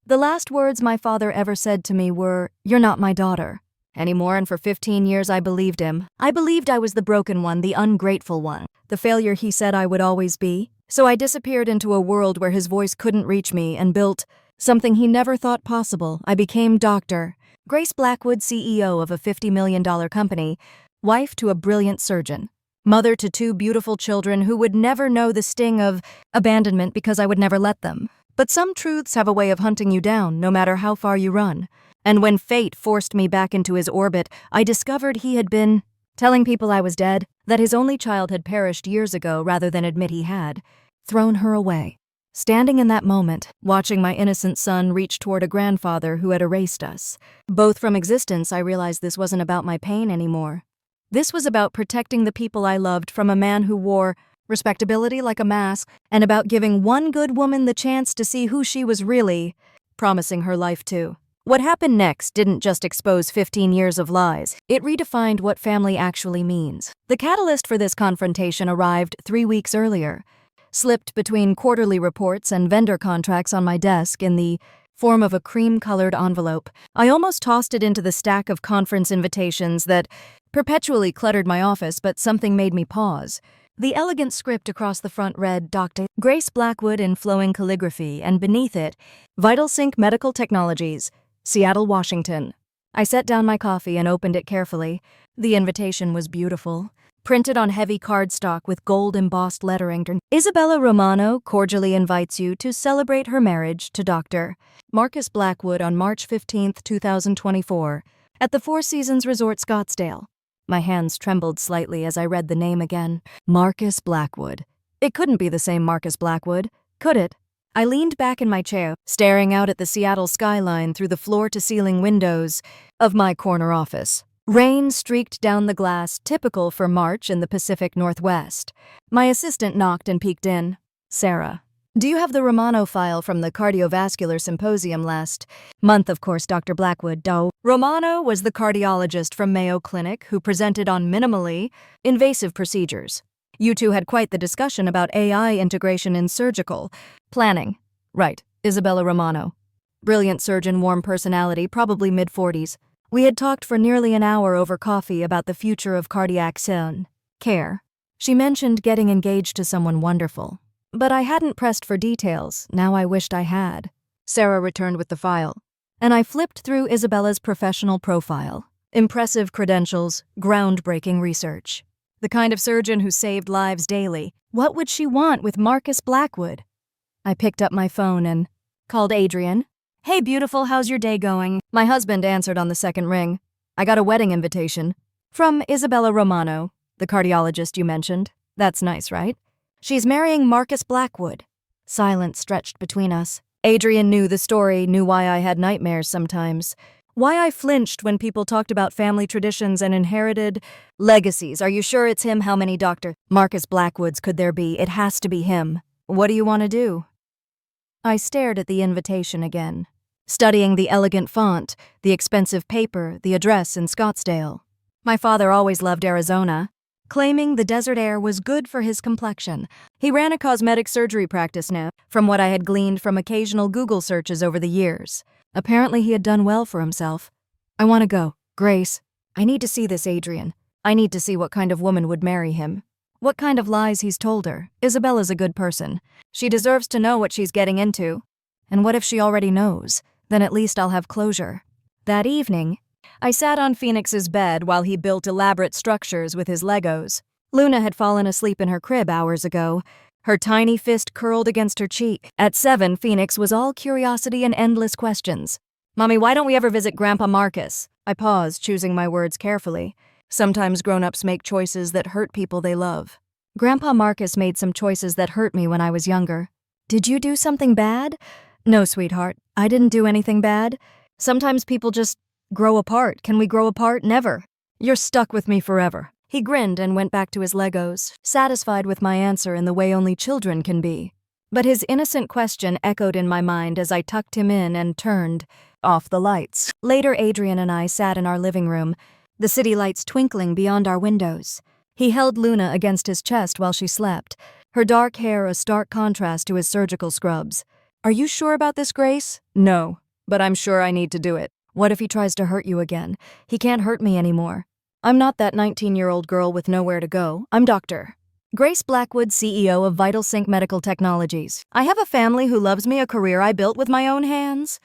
The last words my father ever said to me were, "You're not my daughter anymore," and for 15 years I believed him. I believed I was the broken one, the ungrateful one, the failure he said I would always be. So I disappeared into a world where his voice couldn't reach me and built something he never thought possible. I became Dr. Grace Blackwood, CEO of a $50 million company, wife to a brilliant surgeon, mother to 2 beautiful children who would never know the sting of abandonment because I would never let them. But some truths have a way of hunting you down, no matter how far you run. And when fate forced me back into his orbit, I discovered he had been telling people I was dead, that his only child had perished years ago rather than admit he had thrown her away. Standing in that moment, watching my innocent son reach toward a grandfather who had erased us, both from existence, I realized this wasn't about my pain anymore. This was about protecting the people I loved from a man who wore respectability like a mask, and about giving one good woman the chance to see who she was really, promising her life to. What happened next didn't just expose 15 years of lies, it redefined what family actually means. The catalyst for this confrontation arrived 3 weeks earlier, slipped between quarterly reports and vendor contracts on my desk in the form of a cream-colored envelope. I almost tossed it into the stack of conference invitations that perpetually cluttered my office, but something made me pause. The elegant script across the front read, "Dr. Grace Blackwood" in flowing calligraphy, and beneath it, "VitalSync Medical Technologies, Seattle, Washington." I set down my coffee and opened it carefully. The invitation was beautiful, printed on heavy cardstock with gold-embossed lettering. "Isabella Romano cordially invites you to celebrate her marriage to Dr. Marcus Blackwood on March 15, 2024, at the Four Seasons Resort Scottsdale." My hands trembled slightly as I read the name again. Marcus Blackwood. It couldn't be the same Marcus Blackwood, could it? I leaned back in my chair, staring out at the Seattle skyline through the floor-to-ceiling windows of my corner office. Rain streaked down the glass, typical for March in the Pacific Northwest. My assistant knocked and peeked in. "Sarah, do you have the Romano file from the cardiovascular symposium last month?" Of course, Dr. Blackwood. Romano was the cardiologist from Mayo Clinic who presented on minimally invasive procedures. You two had quite the discussion about AI integration in surgical planning. Right, Isabella Romano. Brilliant surgeon, warm personality, probably mid-40s. We had talked for nearly an hour over coffee about the future of cardiac care. She mentioned getting engaged to someone wonderful. But I hadn't pressed for details. Now I wished I had. Sarah returned with the file, and I flipped through Isabella's professional profile. Impressive credentials, groundbreaking research. The kind of surgeon who saved lives daily. What would she want with Marcus Blackwood? I picked up my phone and called Adrian. "Hey beautiful, how's your day going?" My husband answered on the second ring. "I got a wedding invitation. From Isabella Romano, the cardiologist you mentioned. That's nice, right? She's marrying Marcus Blackwood." Silence stretched between us. Adrian knew the story, knew why I had nightmares sometimes. Why I flinched when people talked about family traditions and inherited legacies. "Are you sure it's him? How many Dr. Marcus Blackwoods could there be? It has to be him. What do you want to do?" I stared at the invitation again, studying the elegant font, the expensive paper, the address in Scottsdale. My father always loved Arizona, claiming the desert air was good for his complexion. He ran a cosmetic surgery practice now, from what I had gleaned from occasional Google searches over the years. Apparently he had done well for himself. "I want to go. Grace, I need to see this Adrian. I need to see what kind of woman would marry him. What kind of lies he's told her. Isabella's a good person. She deserves to know what she's getting into. And what if she already knows? Then at least I'll have closure." That evening, I sat on Phoenix's bed while he built elaborate structures with his Legos. Luna had fallen asleep in her crib hours ago, her tiny fist curled against her cheek. At 7, Phoenix was all curiosity and endless questions. "Mommy, why don't we ever visit Grandpa Marcus?" I paused, choosing my words carefully. Sometimes grown-ups make choices that hurt people they love. Grandpa Marcus made some choices that hurt me when I was younger. "Did you do something bad?" "No, sweetheart, I didn't do anything bad. Sometimes people just grow apart. Can we grow apart? Never. You're stuck with me forever." He grinned and went back to his Legos, satisfied with my answer in the way only children can be. But his innocent question echoed in my mind as I tucked him in and turned off the lights. Later, Adrian and I sat in our living room, the city lights twinkling beyond our windows. He held Luna against his chest while she slept, her dark hair a stark contrast to his surgical scrubs. Are you sure about this, Grace? No, but I'm sure I need to do it. What if he tries to hurt you again? He can't hurt me anymore. I'm not that 19-year-old girl with nowhere to go. I'm Dr. Grace Blackwood, CEO of VitalSync Medical Technologies. I have a family who loves me, a career I built with my own hands,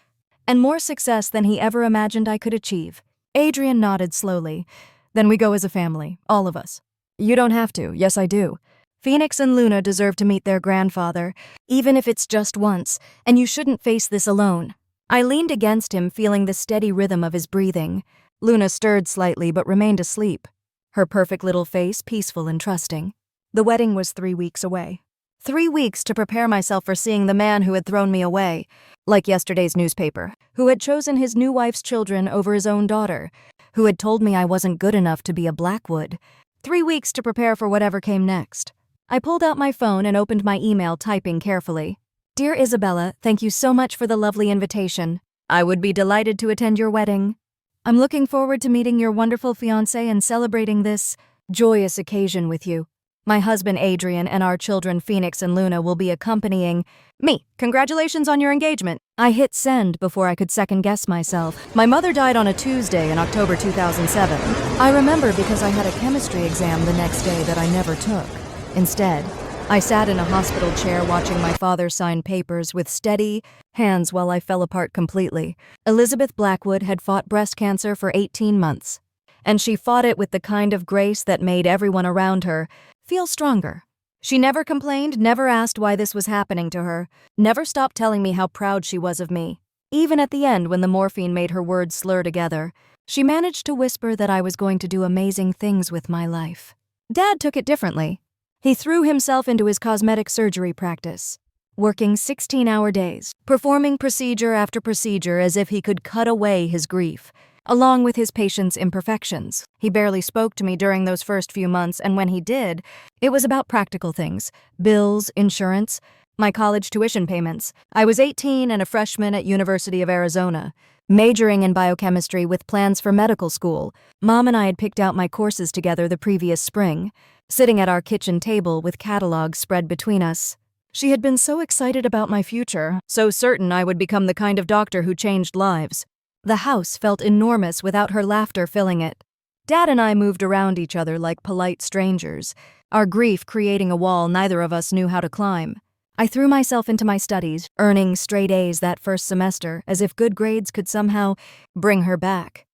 and more success than he ever imagined I could achieve. Adrian nodded slowly. Then we go as a family, all of us. You don't have to. Yes, I do. Phoenix and Luna deserve to meet their grandfather, even if it's just once, and you shouldn't face this alone. I leaned against him, feeling the steady rhythm of his breathing. Luna stirred slightly but remained asleep, her perfect little face peaceful and trusting. The wedding was 3 weeks away. 3 weeks to prepare myself for seeing the man who had thrown me away, like yesterday's newspaper, who had chosen his new wife's children over his own daughter, who had told me I wasn't good enough to be a Blackwood. 3 weeks to prepare for whatever came next. I pulled out my phone and opened my email, typing carefully. Dear Isabella, thank you so much for the lovely invitation. I would be delighted to attend your wedding. I'm looking forward to meeting your wonderful fiancé and celebrating this joyous occasion with you. My husband Adrian and our children Phoenix and Luna will be accompanying me. Congratulations on your engagement. I hit send before I could second-guess myself. My mother died on a Tuesday in October 2007. I remember because I had a chemistry exam the next day that I never took. Instead, I sat in a hospital chair watching my father sign papers with steady hands while I fell apart completely. Elizabeth Blackwood had fought breast cancer for 18 months, and she fought it with the kind of grace that made everyone around her feel stronger. She never complained, never asked why this was happening to her, never stopped telling me how proud she was of me. Even at the end, when the morphine made her words slur together, she managed to whisper that I was going to do amazing things with my life. Dad took it differently. He threw himself into his cosmetic surgery practice, working 16-hour days, performing procedure after procedure as if he could cut away his grief, along with his patients' imperfections. He barely spoke to me during those first few months, and when he did, it was about practical things: bills, insurance, my college tuition payments. I was 18 and a freshman at University of Arizona, majoring in biochemistry with plans for medical school. Mom and I had picked out my courses together the previous spring, sitting at our kitchen table with catalogs spread between us. She had been so excited about my future, so certain I would become the kind of doctor who changed lives. The house felt enormous without her laughter filling it. Dad and I moved around each other like polite strangers, our grief creating a wall neither of us knew how to climb. I threw myself into my studies, earning straight A's that first semester, as if good grades could somehow bring her back.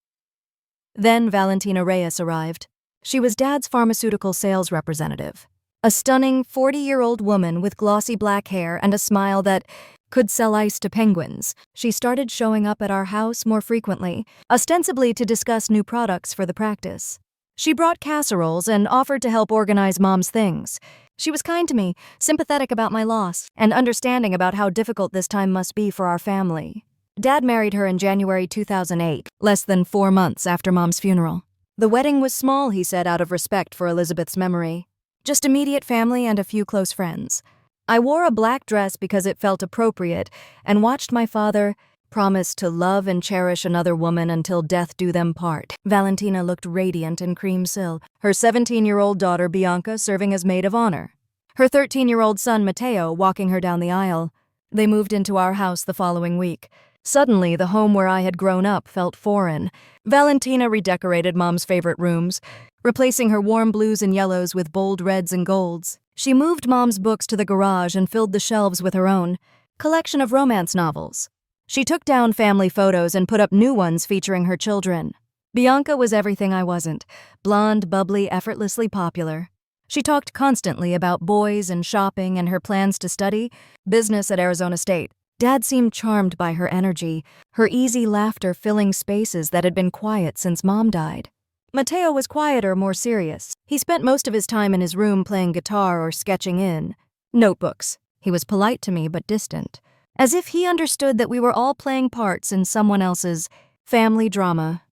Then Valentina Reyes arrived. She was Dad's pharmaceutical sales representative, a stunning 40-year-old woman with glossy black hair and a smile that could sell ice to penguins. She started showing up at our house more frequently, ostensibly to discuss new products for the practice. She brought casseroles and offered to help organize Mom's things. She was kind to me, sympathetic about my loss, and understanding about how difficult this time must be for our family. Dad married her in January 2008, less than 4 months after Mom's funeral. The wedding was small, he said, out of respect for Elizabeth's memory. Just immediate family and a few close friends. I wore a black dress because it felt appropriate and watched my father promise to love and cherish another woman until death do them part. Valentina looked radiant in cream silk, her 17-year-old daughter Bianca serving as maid of honor, her 13-year-old son Mateo walking her down the aisle. They moved into our house the following week. Suddenly, the home where I had grown up felt foreign. Valentina redecorated Mom's favorite rooms, replacing her warm blues and yellows with bold reds and golds. She moved Mom's books to the garage and filled the shelves with her own collection of romance novels. She took down family photos and put up new ones featuring her children. Bianca was everything I wasn't: blonde, bubbly, effortlessly popular. She talked constantly about boys and shopping and her plans to study business at Arizona State. Dad seemed charmed by her energy, her easy laughter filling spaces that had been quiet since Mom died. Mateo was quieter, more serious. He spent most of his time in his room playing guitar or sketching in notebooks. He was polite to me but distant, as if he understood that we were all playing parts in someone else's family drama.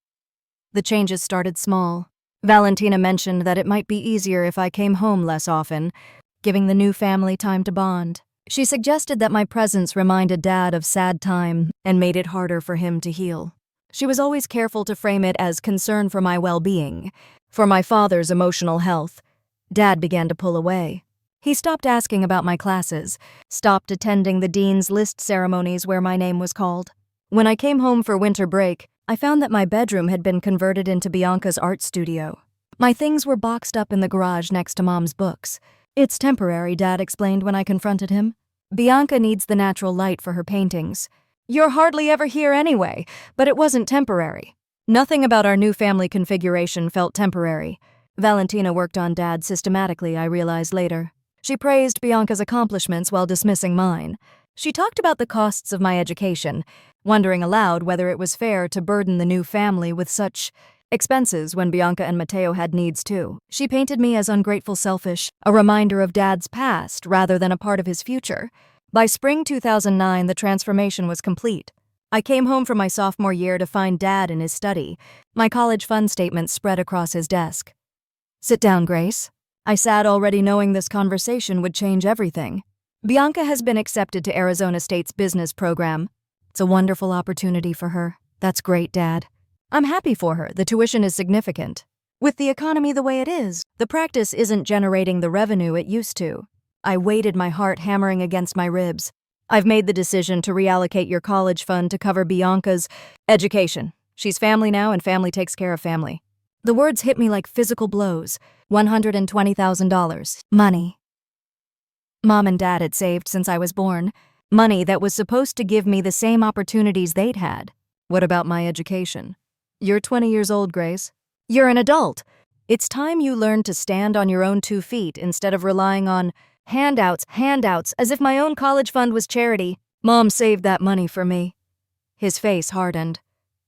The changes started small. Valentina mentioned that it might be easier if I came home less often, giving the new family time to bond. She suggested that my presence reminded Dad of sad time and made it harder for him to heal. She was always careful to frame it as concern for my well-being, for my father's emotional health. Dad began to pull away. He stopped asking about my classes, stopped attending the dean's list ceremonies where my name was called. When I came home for winter break, I found that my bedroom had been converted into Bianca's art studio. My things were boxed up in the garage next to Mom's books. "It's temporary," Dad explained when I confronted him. "Bianca needs the natural light for her paintings." "You're hardly ever here anyway," but it wasn't temporary. Nothing about our new family configuration felt temporary. Valentina worked on Dad systematically, I realized later. She praised Bianca's accomplishments while dismissing mine. She talked about the costs of my education, wondering aloud whether it was fair to burden the new family with such expenses when Bianca and Matteo had needs too. She painted me as ungrateful, selfish, a reminder of Dad's past rather than a part of his future. By spring 2009, the transformation was complete. I came home from my sophomore year to find Dad in his study, my college fund statement spread across his desk. "Sit down, Grace." I sat already knowing this conversation would change everything. "Bianca has been accepted to Arizona State's business program. It's a wonderful opportunity for her." "That's great, Dad." "I'm happy for her. The tuition is significant. With the economy the way it is, the practice isn't generating the revenue it used to." I weighted my heart hammering against my ribs. "I've made the decision to reallocate your college fund to cover Bianca's education. She's family now, and family takes care of family." The words hit me like physical blows. $120,000. Money. Mom and Dad had saved since I was born. Money that was supposed to give me the same opportunities they'd had. "What about my education?" "You're 20 years old, Grace. You're an adult. It's time you learned to stand on your own 2 feet instead of relying on handouts, as if my own college fund was charity. Mom saved that money for me." His face hardened.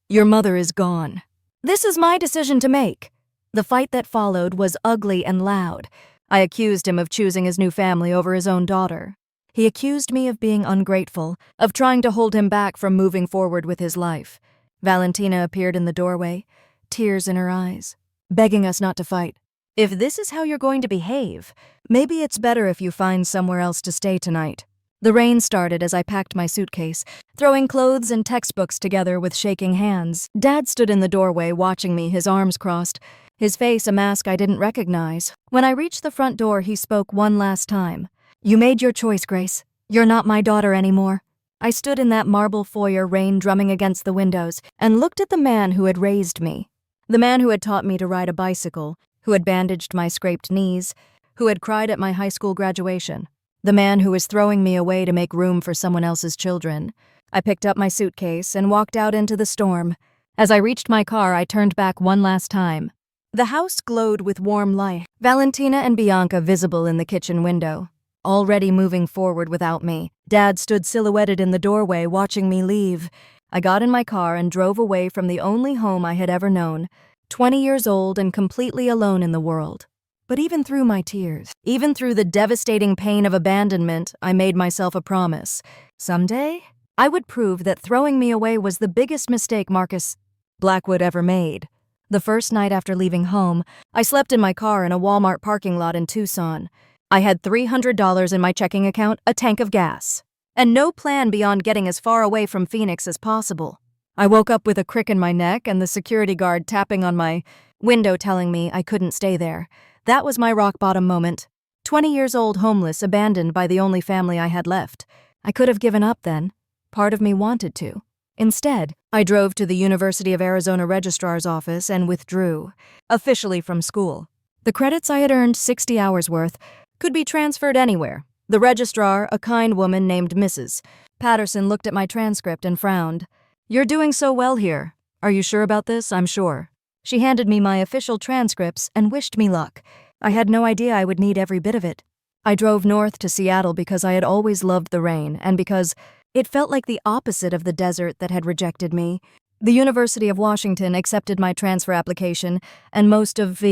"Your mother is gone. This is my decision to make." The fight that followed was ugly and loud. I accused him of choosing his new family over his own daughter. He accused me of being ungrateful, of trying to hold him back from moving forward with his life. Valentina appeared in the doorway, tears in her eyes, begging us not to fight. "If this is how you're going to behave, maybe it's better if you find somewhere else to stay tonight." The rain started as I packed my suitcase, throwing clothes and textbooks together with shaking hands. Dad stood in the doorway watching me, his arms crossed, his face a mask I didn't recognize. When I reached the front door, he spoke one last time. "You made your choice, Grace. You're not my daughter anymore." I stood in that marble foyer, rain drumming against the windows, and looked at the man who had raised me. The man who had taught me to ride a bicycle, who had bandaged my scraped knees, who had cried at my high school graduation. The man who was throwing me away to make room for someone else's children. I picked up my suitcase and walked out into the storm. As I reached my car, I turned back one last time. The house glowed with warm light, Valentina and Bianca visible in the kitchen window, already moving forward without me. Dad stood silhouetted in the doorway watching me leave. I got in my car and drove away from the only home I had ever known, 20 years old and completely alone in the world. But even through my tears, even through the devastating pain of abandonment, I made myself a promise. Someday, I would prove that throwing me away was the biggest mistake Marcus Blackwood ever made. The first night after leaving home, I slept in my car in a Walmart parking lot in Tucson. I had $300 in my checking account, a tank of gas, and no plan beyond getting as far away from Phoenix as possible. I woke up with a crick in my neck and the security guard tapping on my window telling me I couldn't stay there. That was my rock-bottom moment. 20 years old, homeless, abandoned by the only family I had left. I could have given up then. Part of me wanted to. Instead, I drove to the University of Arizona Registrar's office and withdrew, officially from school. The credits I had earned, 60 hours worth, could be transferred anywhere. The registrar, a kind woman named Mrs. Patterson, looked at my transcript and frowned. "You're doing so well here. Are you sure about this?" "I'm sure." She handed me my official transcripts and wished me luck. I had no idea I would need every bit of it. I drove north to Seattle because I had always loved the rain and because it felt like the opposite of the desert that had rejected me. The University of Washington accepted my transfer application and most of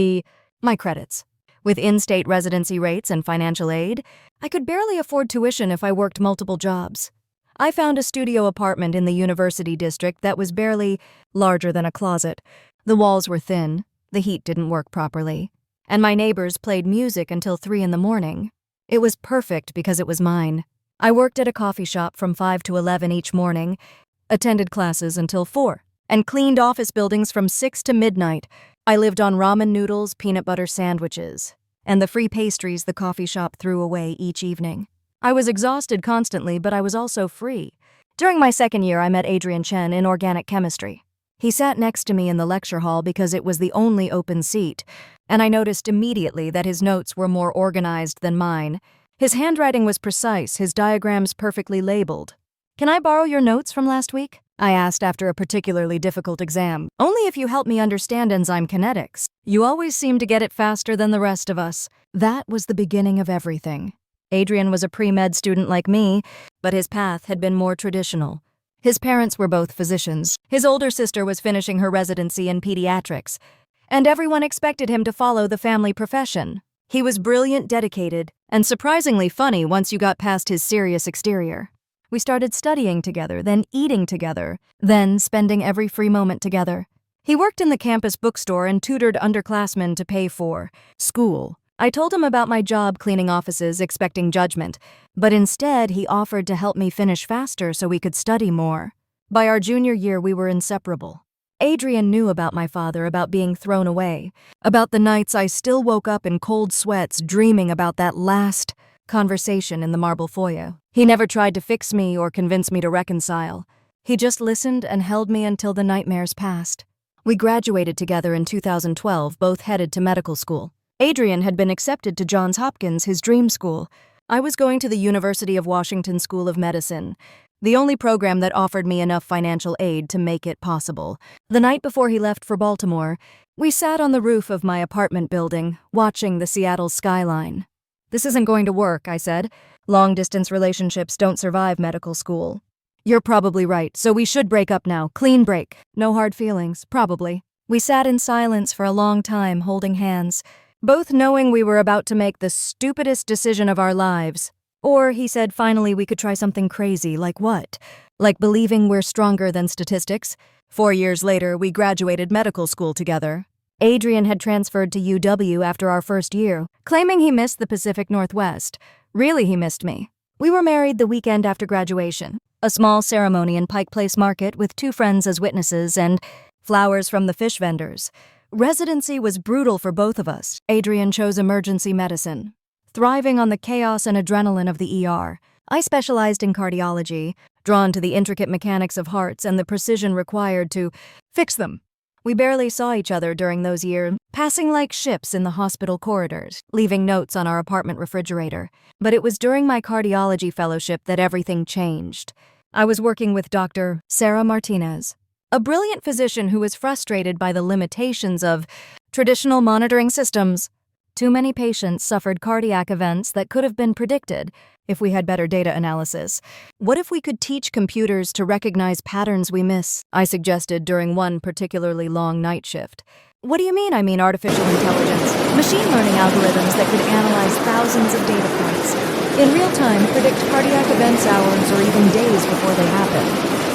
my credits. With in-state residency rates and financial aid, I could barely afford tuition if I worked multiple jobs. I found a studio apartment in the university district that was barely larger than a closet. The walls were thin, the heat didn't work properly, and my neighbors played music until 3 in the morning. It was perfect because it was mine. I worked at a coffee shop from 5 to 11 each morning, attended classes until 4, and cleaned office buildings from 6 to midnight. I lived on ramen noodles, peanut butter sandwiches, and the free pastries the coffee shop threw away each evening. I was exhausted constantly, but I was also free. During my second year, I met Adrian Chen in organic chemistry. He sat next to me in the lecture hall because it was the only open seat, and I noticed immediately that his notes were more organized than mine. His handwriting was precise, his diagrams perfectly labeled. "Can I borrow your notes from last week?" I asked after a particularly difficult exam. "Only if you help me understand enzyme kinetics. You always seem to get it faster than the rest of us." That was the beginning of everything. Adrian was a pre-med student like me, but his path had been more traditional. His parents were both physicians. His older sister was finishing her residency in pediatrics, and everyone expected him to follow the family profession. He was brilliant, dedicated, and surprisingly funny once you got past his serious exterior. We started studying together, then eating together, then spending every free moment together. He worked in the campus bookstore and tutored underclassmen to pay for school. I told him about my job cleaning offices, expecting judgment, but instead he offered to help me finish faster so we could study more. By our junior year, we were inseparable. Adrian knew about my father, about being thrown away, about the nights I still woke up in cold sweats dreaming about that last conversation in the marble foyer. He never tried to fix me or convince me to reconcile. He just listened and held me until the nightmares passed. We graduated together in 2012, both headed to medical school. Adrian had been accepted to Johns Hopkins, his dream school. I was going to the University of Washington School of Medicine, the only program that offered me enough financial aid to make it possible. The night before he left for Baltimore, we sat on the roof of my apartment building, watching the Seattle skyline. "This isn't going to work," I said. "Long-distance relationships don't survive medical school." "You're probably right, so we should break up now. Clean break. No hard feelings, probably." We sat in silence for a long time, holding hands, both knowing we were about to make the stupidest decision of our lives. Or, he said, finally we could try something crazy. Like what? Like believing we're stronger than statistics? 4 years later, we graduated medical school together. Adrian had transferred to UW after our first year, claiming he missed the Pacific Northwest. Really, he missed me. We were married the weekend after graduation. A small ceremony in Pike Place Market with 2 friends as witnesses and flowers from the fish vendors. Residency was brutal for both of us. Adrian chose emergency medicine, thriving on the chaos and adrenaline of the ER. I specialized in cardiology, drawn to the intricate mechanics of hearts and the precision required to fix them. We barely saw each other during those years, passing like ships in the hospital corridors, leaving notes on our apartment refrigerator. But it was during my cardiology fellowship that everything changed. I was working with Dr. Sarah Martinez, a brilliant physician who was frustrated by the limitations of traditional monitoring systems. Too many patients suffered cardiac events that could have been predicted if we had better data analysis. What if we could teach computers to recognize patterns we miss? I suggested during one particularly long night shift. What do you mean? I mean artificial intelligence. Machine learning algorithms that could analyze thousands of data points in real time, predict cardiac events hours or even days before they happen.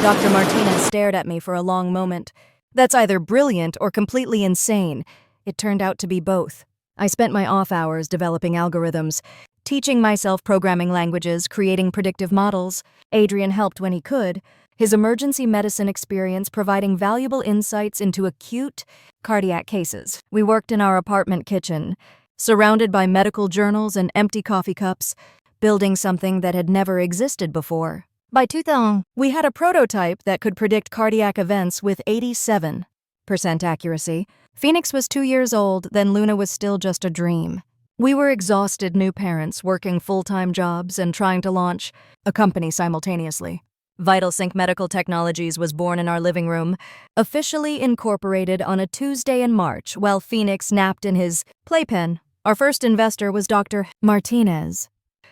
Dr. Martinez stared at me for a long moment. That's either brilliant or completely insane. It turned out to be both. I spent my off hours developing algorithms, teaching myself programming languages, creating predictive models. Adrian helped when he could, his emergency medicine experience providing valuable insights into acute cardiac cases. We worked in our apartment kitchen, surrounded by medical journals and empty coffee cups, building something that had never existed before. By 2000, we had a prototype that could predict cardiac events with 87% accuracy. Phoenix was 2 years old, then Luna was still just a dream. We were exhausted new parents working full-time jobs and trying to launch a company simultaneously. VitalSync Medical Technologies was born in our living room, officially incorporated on a Tuesday in March while Phoenix napped in his playpen. Our first investor was Dr. Martinez,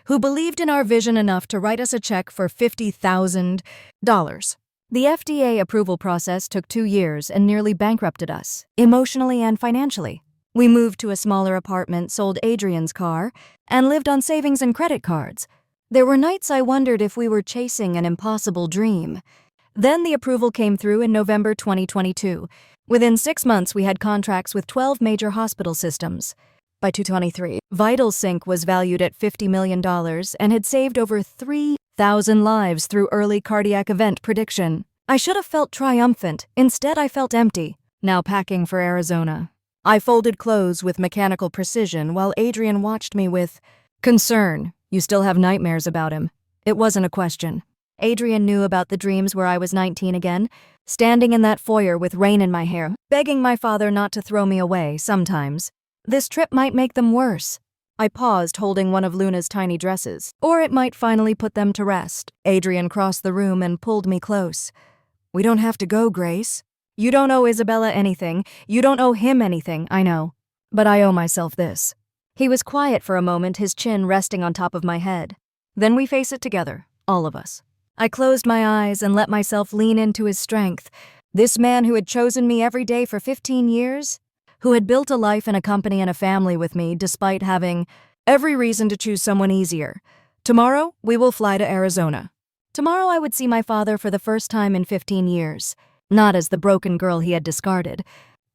who believed in our vision enough to write us a check for $50,000. The FDA approval process took 2 years and nearly bankrupted us, emotionally and financially. We moved to a smaller apartment, sold Adrian's car, and lived on savings and credit cards. There were nights I wondered if we were chasing an impossible dream. Then the approval came through in November 2022. Within 6 months, we had contracts with 12 major hospital systems. By 2023, VitalSync was valued at $50 million and had saved over 3,000 lives through early cardiac event prediction. I should have felt triumphant. Instead, I felt empty. Now packing for Arizona. I folded clothes with mechanical precision while Adrian watched me with concern. You still have nightmares about him. It wasn't a question. Adrian knew about the dreams where I was 19 again, standing in that foyer with rain in my hair, begging my father not to throw me away sometimes. This trip might make them worse. I paused, holding one of Luna's tiny dresses. Or it might finally put them to rest. Adrian crossed the room and pulled me close. We don't have to go, Grace. You don't owe Isabella anything. You don't owe him anything, I know. But I owe myself this. He was quiet for a moment, his chin resting on top of my head. Then we face it together, all of us. I closed my eyes and let myself lean into his strength. This man who had chosen me every day for 15 years, who had built a life and a company and a family with me despite having every reason to choose someone easier. Tomorrow, we will fly to Arizona. Tomorrow I would see my father for the first time in 15 years, not as the broken girl he had discarded,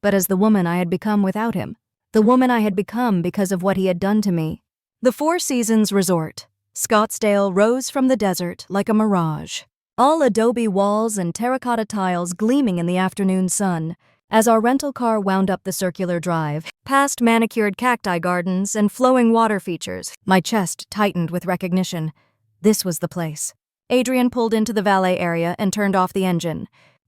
but as the woman I had become without him, the woman I had become because of what he had done to me. The Four Seasons Resort, Scottsdale, rose from the desert like a mirage, all adobe walls and terracotta tiles gleaming in the afternoon sun. As our rental car wound up the circular drive, past manicured cacti gardens and flowing water features, my chest tightened with recognition. This was the place. Adrian pulled into the valet area and turned off the engine.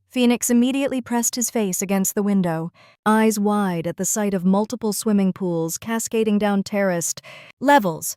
Phoenix immediately pressed his face against the window, eyes wide at the sight of multiple swimming pools cascading down terraced levels.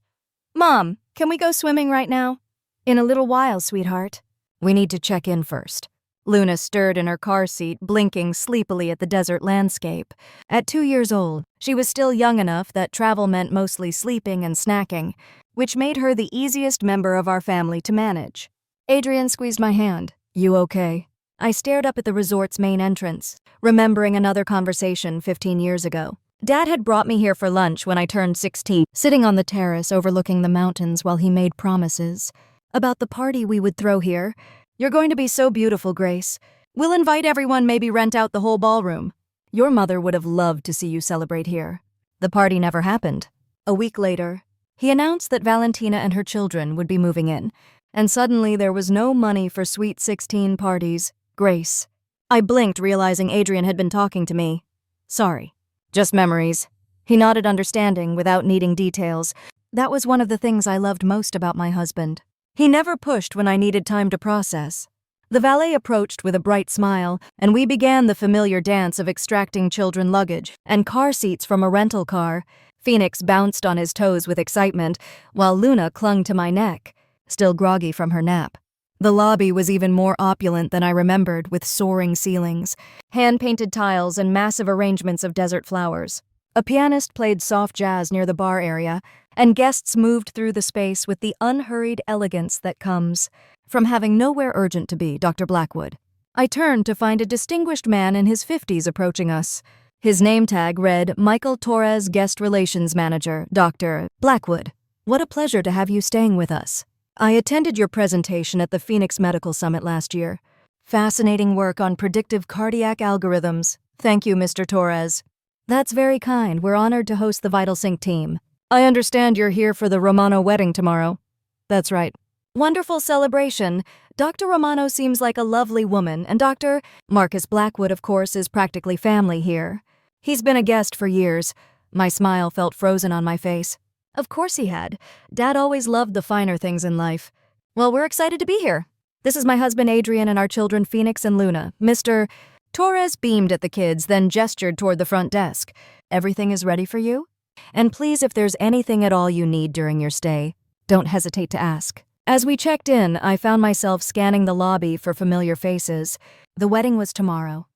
Mom, can we go swimming right now? In a little while, sweetheart. We need to check in first. Luna stirred in her car seat, blinking sleepily at the desert landscape. At 2 years old, she was still young enough that travel meant mostly sleeping and snacking, which made her the easiest member of our family to manage. Adrian squeezed my hand. You okay? I stared up at the resort's main entrance, remembering another conversation 15 years ago. Dad had brought me here for lunch when I turned 16, sitting on the terrace overlooking the mountains while he made promises about the party we would throw here. You're going to be so beautiful, Grace. We'll invite everyone, maybe rent out the whole ballroom. Your mother would have loved to see you celebrate here. The party never happened. A week later, he announced that Valentina and her children would be moving in, and suddenly there was no money for Sweet 16 parties. Grace. I blinked, realizing Adrian had been talking to me. Sorry. Just memories. He nodded, understanding, without needing details. That was one of the things I loved most about my husband. He never pushed when I needed time to process. The valet approached with a bright smile, and we began the familiar dance of extracting children luggage and car seats from a rental car. Phoenix bounced on his toes with excitement, while Luna clung to my neck, still groggy from her nap. The lobby was even more opulent than I remembered, with soaring ceilings, hand-painted tiles, and massive arrangements of desert flowers. A pianist played soft jazz near the bar area, and guests moved through the space with the unhurried elegance that comes from having nowhere urgent to be, Dr. Blackwood. I turned to find a distinguished man in his 50s approaching us. His name tag read, Michael Torres, Guest Relations Manager, Dr. Blackwood. What a pleasure to have you staying with us. I attended your presentation at the Phoenix Medical Summit last year. Fascinating work on predictive cardiac algorithms. Thank you, Mr. Torres. That's very kind. We're honored to host the VitalSync team. I understand you're here for the Romano wedding tomorrow. That's right. Wonderful celebration. Dr. Romano seems like a lovely woman, and Dr. Marcus Blackwood, of course, is practically family here. He's been a guest for years. My smile felt frozen on my face. Of course he had. Dad always loved the finer things in life. Well, we're excited to be here. This is my husband Adrian and our children Phoenix and Luna. Mr. Torres beamed at the kids, then gestured toward the front desk. Everything is ready for you? And please, if there's anything at all you need during your stay, don't hesitate to ask. As we checked in, I found myself scanning the lobby for familiar faces. The wedding was tomorrow,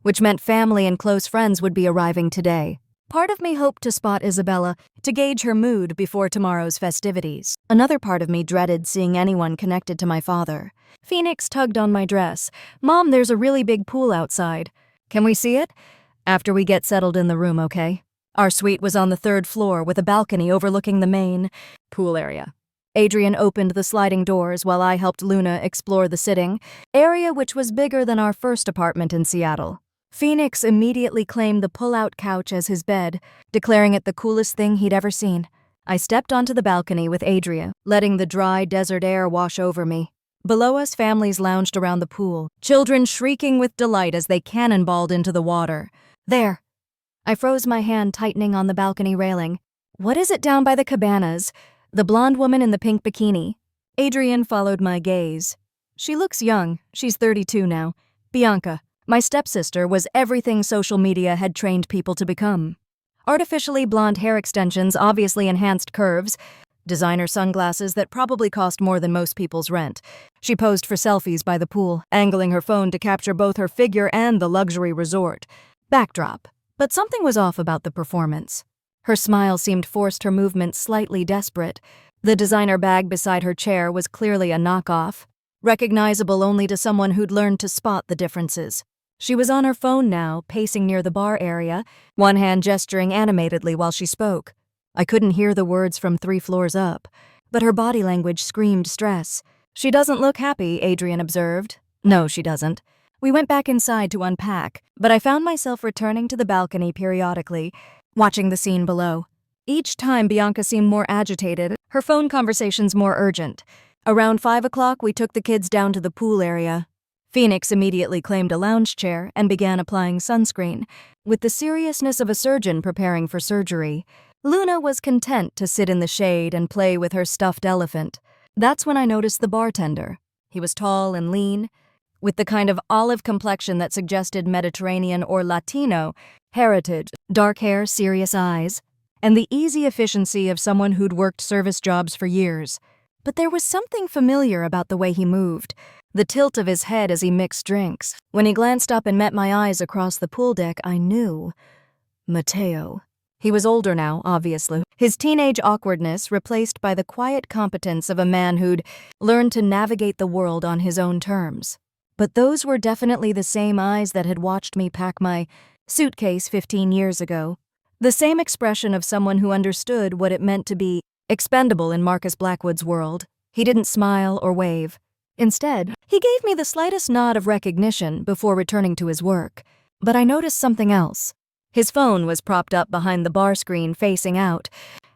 which meant family and close friends would be arriving today. Part of me hoped to spot Isabella, to gauge her mood before tomorrow's festivities. Another part of me dreaded seeing anyone connected to my father. Phoenix tugged on my dress. Mom, there's a really big pool outside. Can we see it? After we get settled in the room, okay? Our suite was on the 3rd floor with a balcony overlooking the main pool area. Adrian opened the sliding doors while I helped Luna explore the sitting area, which was bigger than our first apartment in Seattle. Phoenix immediately claimed the pull-out couch as his bed, declaring it the coolest thing he'd ever seen. I stepped onto the balcony with Adria, letting the dry desert air wash over me. Below us, families lounged around the pool, children shrieking with delight as they cannonballed into the water. There! I froze, my hand tightening on the balcony railing. What is it down by the cabanas? The blonde woman in the pink bikini. Adrian followed my gaze. She looks young. She's 32 now. Bianca, my stepsister, was everything social media had trained people to become. Artificially blonde hair extensions, obviously enhanced curves, designer sunglasses that probably cost more than most people's rent. She posed for selfies by the pool, angling her phone to capture both her figure and the luxury resort. Backdrop. But something was off about the performance. Her smile seemed forced, her movements slightly desperate. The designer bag beside her chair was clearly a knockoff, recognizable only to someone who'd learned to spot the differences. She was on her phone now, pacing near the bar area, one hand gesturing animatedly while she spoke. I couldn't hear the words from 3 floors up, but her body language screamed stress. She doesn't look happy, Adrian observed. No, she doesn't. We went back inside to unpack, but I found myself returning to the balcony periodically, watching the scene below. Each time Bianca seemed more agitated, her phone conversations more urgent. Around 5 o'clock, we took the kids down to the pool area. Phoenix immediately claimed a lounge chair and began applying sunscreen. With the seriousness of a surgeon preparing for surgery, Luna was content to sit in the shade and play with her stuffed elephant. That's when I noticed the bartender. He was tall and lean, with the kind of olive complexion that suggested Mediterranean or Latino heritage, dark hair, serious eyes, and the easy efficiency of someone who'd worked service jobs for years. But there was something familiar about the way he moved, the tilt of his head as he mixed drinks. When he glanced up and met my eyes across the pool deck, I knew. Mateo. He was older now, obviously, his teenage awkwardness replaced by the quiet competence of a man who'd learned to navigate the world on his own terms. But those were definitely the same eyes that had watched me pack my suitcase 15 years ago. The same expression of someone who understood what it meant to be expendable in Marcus Blackwood's world. He didn't smile or wave. Instead, he gave me the slightest nod of recognition before returning to his work. But I noticed something else. His phone was propped up behind the bar screen facing out,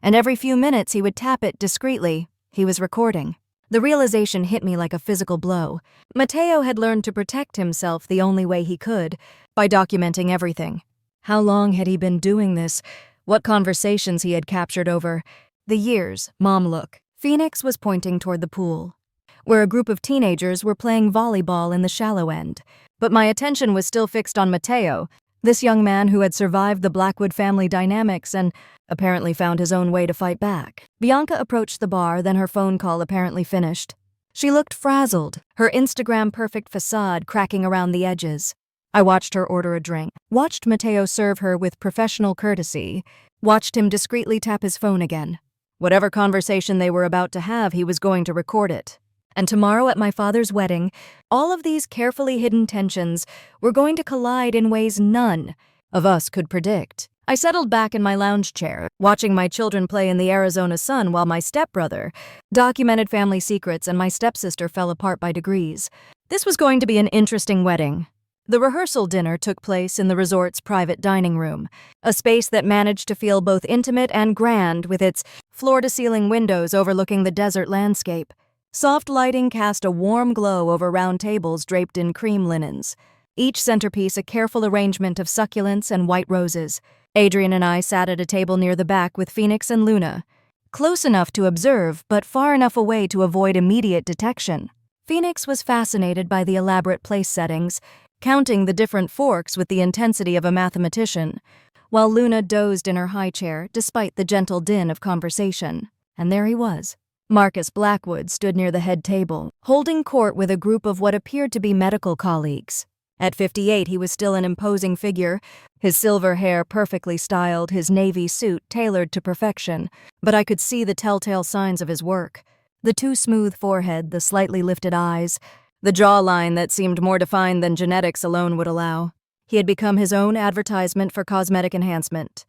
and every few minutes he would tap it discreetly. He was recording. The realization hit me like a physical blow. Mateo had learned to protect himself the only way he could, by documenting everything. How long had he been doing this? What conversations he had captured over the years? Mom, look. Phoenix was pointing toward the pool, where a group of teenagers were playing volleyball in the shallow end. But my attention was still fixed on Mateo, this young man who had survived the Blackwood family dynamics and apparently found his own way to fight back. Bianca approached the bar, then her phone call apparently finished. She looked frazzled, her Instagram-perfect facade cracking around the edges. I watched her order a drink, watched Mateo serve her with professional courtesy, watched him discreetly tap his phone again. Whatever conversation they were about to have, he was going to record it. And tomorrow at my father's wedding, all of these carefully hidden tensions were going to collide in ways none of us could predict. I settled back in my lounge chair, watching my children play in the Arizona sun while my stepbrother documented family secrets and my stepsister fell apart by degrees. This was going to be an interesting wedding. The rehearsal dinner took place in the resort's private dining room, a space that managed to feel both intimate and grand with its floor-to-ceiling windows overlooking the desert landscape. Soft lighting cast a warm glow over round tables draped in cream linens, each centerpiece a careful arrangement of succulents and white roses. Adrian and I sat at a table near the back with Phoenix and Luna, close enough to observe but far enough away to avoid immediate detection. Phoenix was fascinated by the elaborate place settings, counting the different forks with the intensity of a mathematician, while Luna dozed in her high chair despite the gentle din of conversation. And there he was. Marcus Blackwood stood near the head table, holding court with a group of what appeared to be medical colleagues. At 58, he was still an imposing figure, his silver hair perfectly styled, his navy suit tailored to perfection, but I could see the telltale signs of his work. The too smooth forehead, the slightly lifted eyes, the jawline that seemed more defined than genetics alone would allow. He had become his own advertisement for cosmetic enhancement,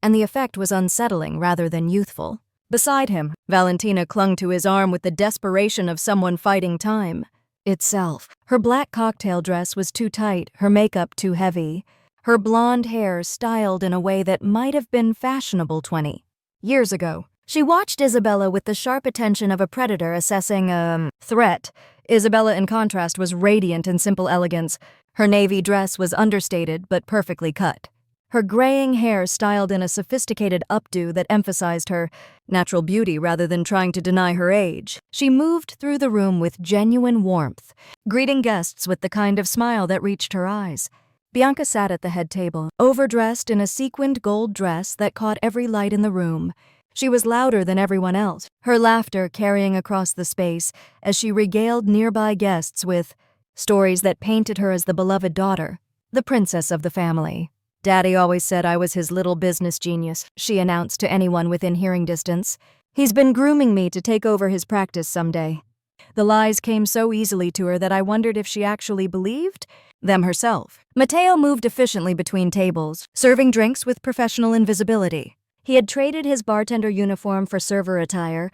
and the effect was unsettling rather than youthful. Beside him, Valentina clung to his arm with the desperation of someone fighting time itself. Her black cocktail dress was too tight, her makeup too heavy, her blonde hair styled in a way that might have been fashionable 20 years ago. She watched Isabella with the sharp attention of a predator assessing a threat. Isabella, in contrast, was radiant in simple elegance. Her navy dress was understated but perfectly cut. her graying hair styled in a sophisticated updo that emphasized her natural beauty rather than trying to deny her age. She moved through the room with genuine warmth, greeting guests with the kind of smile that reached her eyes. Bianca sat at the head table, overdressed in a sequined gold dress that caught every light in the room. She was louder than everyone else, her laughter carrying across the space as she regaled nearby guests with stories that painted her as the beloved daughter, the princess of the family. "Daddy always said I was his little business genius," she announced to anyone within hearing distance. "He's been grooming me to take over his practice someday." The lies came so easily to her that I wondered if she actually believed them herself. Matteo moved efficiently between tables, serving drinks with professional invisibility. He had traded his bartender uniform for server attire,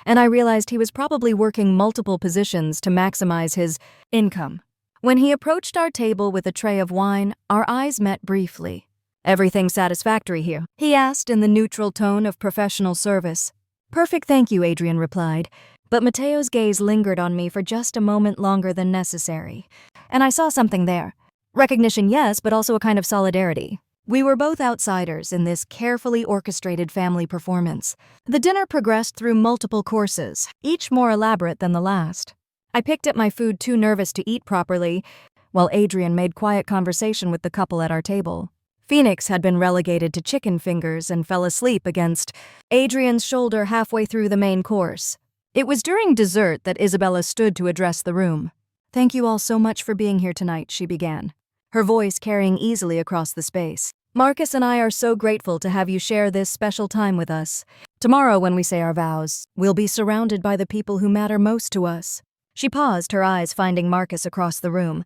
and I realized he was probably working multiple positions to maximize his income. When he approached our table with a tray of wine, our eyes met briefly. "Everything satisfactory here?" he asked in the neutral tone of professional service. "Perfect, thank you," Adrian replied, but Matteo's gaze lingered on me for just a moment longer than necessary, and I saw something there. Recognition, yes, but also a kind of solidarity. We were both outsiders in this carefully orchestrated family performance. The dinner progressed through multiple courses, each more elaborate than the last. I picked at my food too nervous to eat properly, while Adrian made quiet conversation with the couple at our table. Phoenix had been relegated to chicken fingers and fell asleep against Adrian's shoulder halfway through the main course. It was during dessert that Isabella stood to address the room. "Thank you all so much for being here tonight," she began, her voice carrying easily across the space. "Marcus and I are so grateful to have you share this special time with us. Tomorrow, when we say our vows, we'll be surrounded by the people who matter most to us." She paused, her eyes finding Marcus across the room.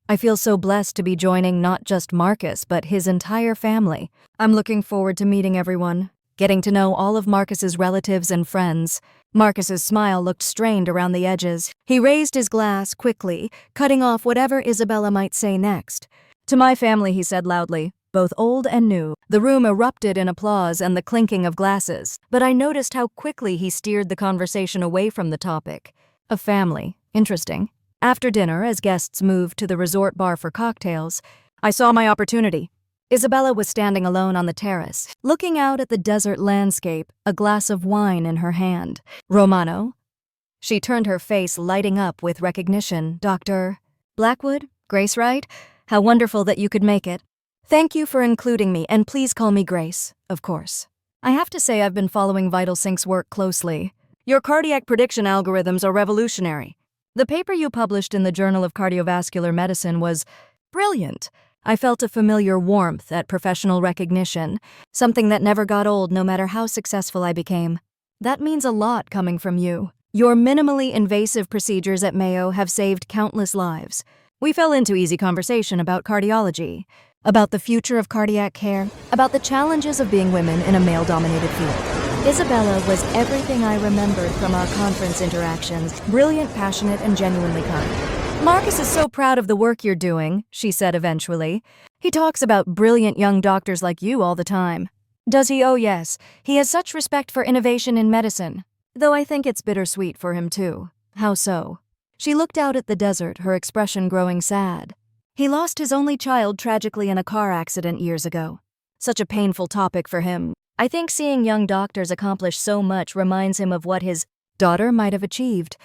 "I feel so blessed to be joining not just Marcus, but his entire family. I'm looking forward to meeting everyone, getting to know all of Marcus's relatives and friends." Marcus's smile looked strained around the edges. He raised his glass quickly, cutting off whatever Isabella might say next. "To my family," he said loudly, "both old and new." The room erupted in applause and the clinking of glasses, but I noticed how quickly he steered the conversation away from the topic. A family. Interesting. After dinner, as guests moved to the resort bar for cocktails, I saw my opportunity. Isabella was standing alone on the terrace, looking out at the desert landscape, a glass of wine in her hand. "Romano?" She turned, her face lighting up with recognition. "Dr. Blackwood? Grace, right? How wonderful that you could make it. Thank you for including me, and please call me Grace, of course. I have to say I've been following VitalSync's work closely. Your cardiac prediction algorithms are revolutionary. The paper you published in the Journal of Cardiovascular Medicine was brilliant." I felt a familiar warmth at professional recognition, something that never got old no matter how successful I became. "That means a lot coming from you. Your minimally invasive procedures at Mayo have saved countless lives." We fell into easy conversation about cardiology, about the future of cardiac care, about the challenges of being women in a male-dominated field. Isabella was everything I remembered from our conference interactions, brilliant, passionate, and genuinely kind. "Marcus is so proud of the work you're doing," she said eventually. "He talks about brilliant young doctors like you all the time." "Does he? Oh yes. He has such respect for innovation in medicine. Though I think it's bittersweet for him too." "How so?" She looked out at the desert, her expression growing sad. "He lost his only child tragically in a car accident years ago. Such a painful topic for him. I think seeing young doctors accomplish so much reminds him of what his daughter might have achieved."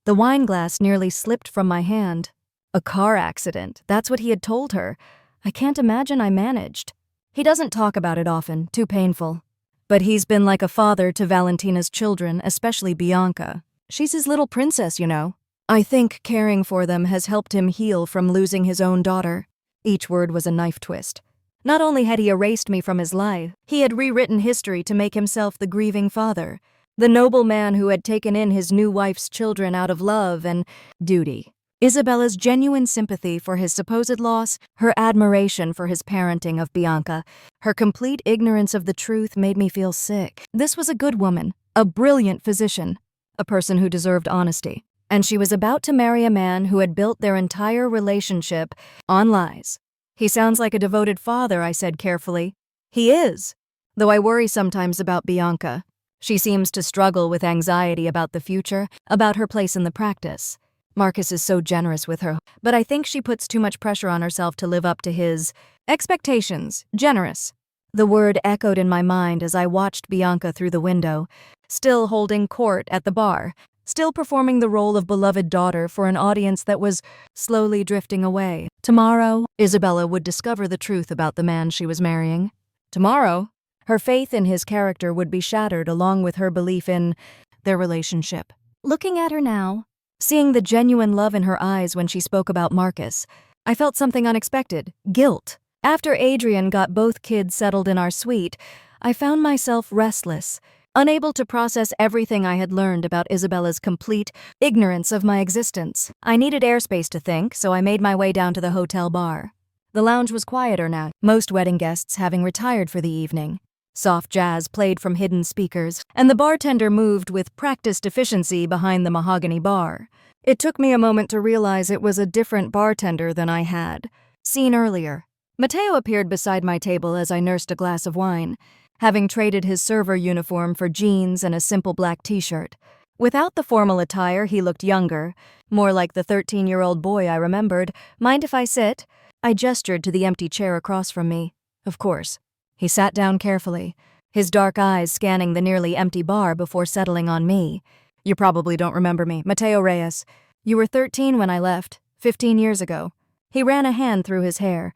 The wine glass nearly slipped from my hand. A car accident, that's what he had told her. I can't imagine I managed. He doesn't talk about it often, too painful. But he's been like a father to Valentina's children, especially Bianca. She's his little princess, you know. I think caring for them has helped him heal from losing his own daughter. Each word was a knife twist. Not only had he erased me from his life, he had rewritten history to make himself the grieving father. The noble man who had taken in his new wife's children out of love and duty. Isabella's genuine sympathy for his supposed loss, her admiration for his parenting of Bianca, her complete ignorance of the truth made me feel sick. This was a good woman, a brilliant physician, a person who deserved honesty. And she was about to marry a man who had built their entire relationship on lies. "He sounds like a devoted father," I said carefully. "He is, though I worry sometimes about Bianca. She seems to struggle with anxiety about the future, about her place in the practice. Marcus is so generous with her, but I think she puts too much pressure on herself to live up to his expectations. Generous. The word echoed in my mind as I watched Bianca through the window, still holding court at the bar, still performing the role of beloved daughter for an audience that was slowly drifting away. Tomorrow, Isabella would discover the truth about the man she was marrying. Tomorrow, her faith in his character would be shattered along with her belief in their relationship. Looking at her now, seeing the genuine love in her eyes when she spoke about Marcus, I felt something unexpected, guilt. After Adrian got both kids settled in our suite, I found myself restless, unable to process everything I had learned about Isabella's complete ignorance of my existence. I needed airspace to think, so I made my way down to the hotel bar. The lounge was quieter now, most wedding guests having retired for the evening. Soft jazz played from hidden speakers, and the bartender moved with practiced efficiency behind the mahogany bar. It took me a moment to realize it was a different bartender than I had seen earlier. Matteo appeared beside my table as I nursed a glass of wine, having traded his server uniform for jeans and a simple black t-shirt. Without the formal attire, he looked younger, more like the 13-year-old boy I remembered. Mind if I sit? I gestured to the empty chair across from me. Of course. He sat down carefully, his dark eyes scanning the nearly empty bar before settling on me. You probably don't remember me, Matteo Reyes. You were 13 when I left, 15 years ago. He ran a hand through his hair.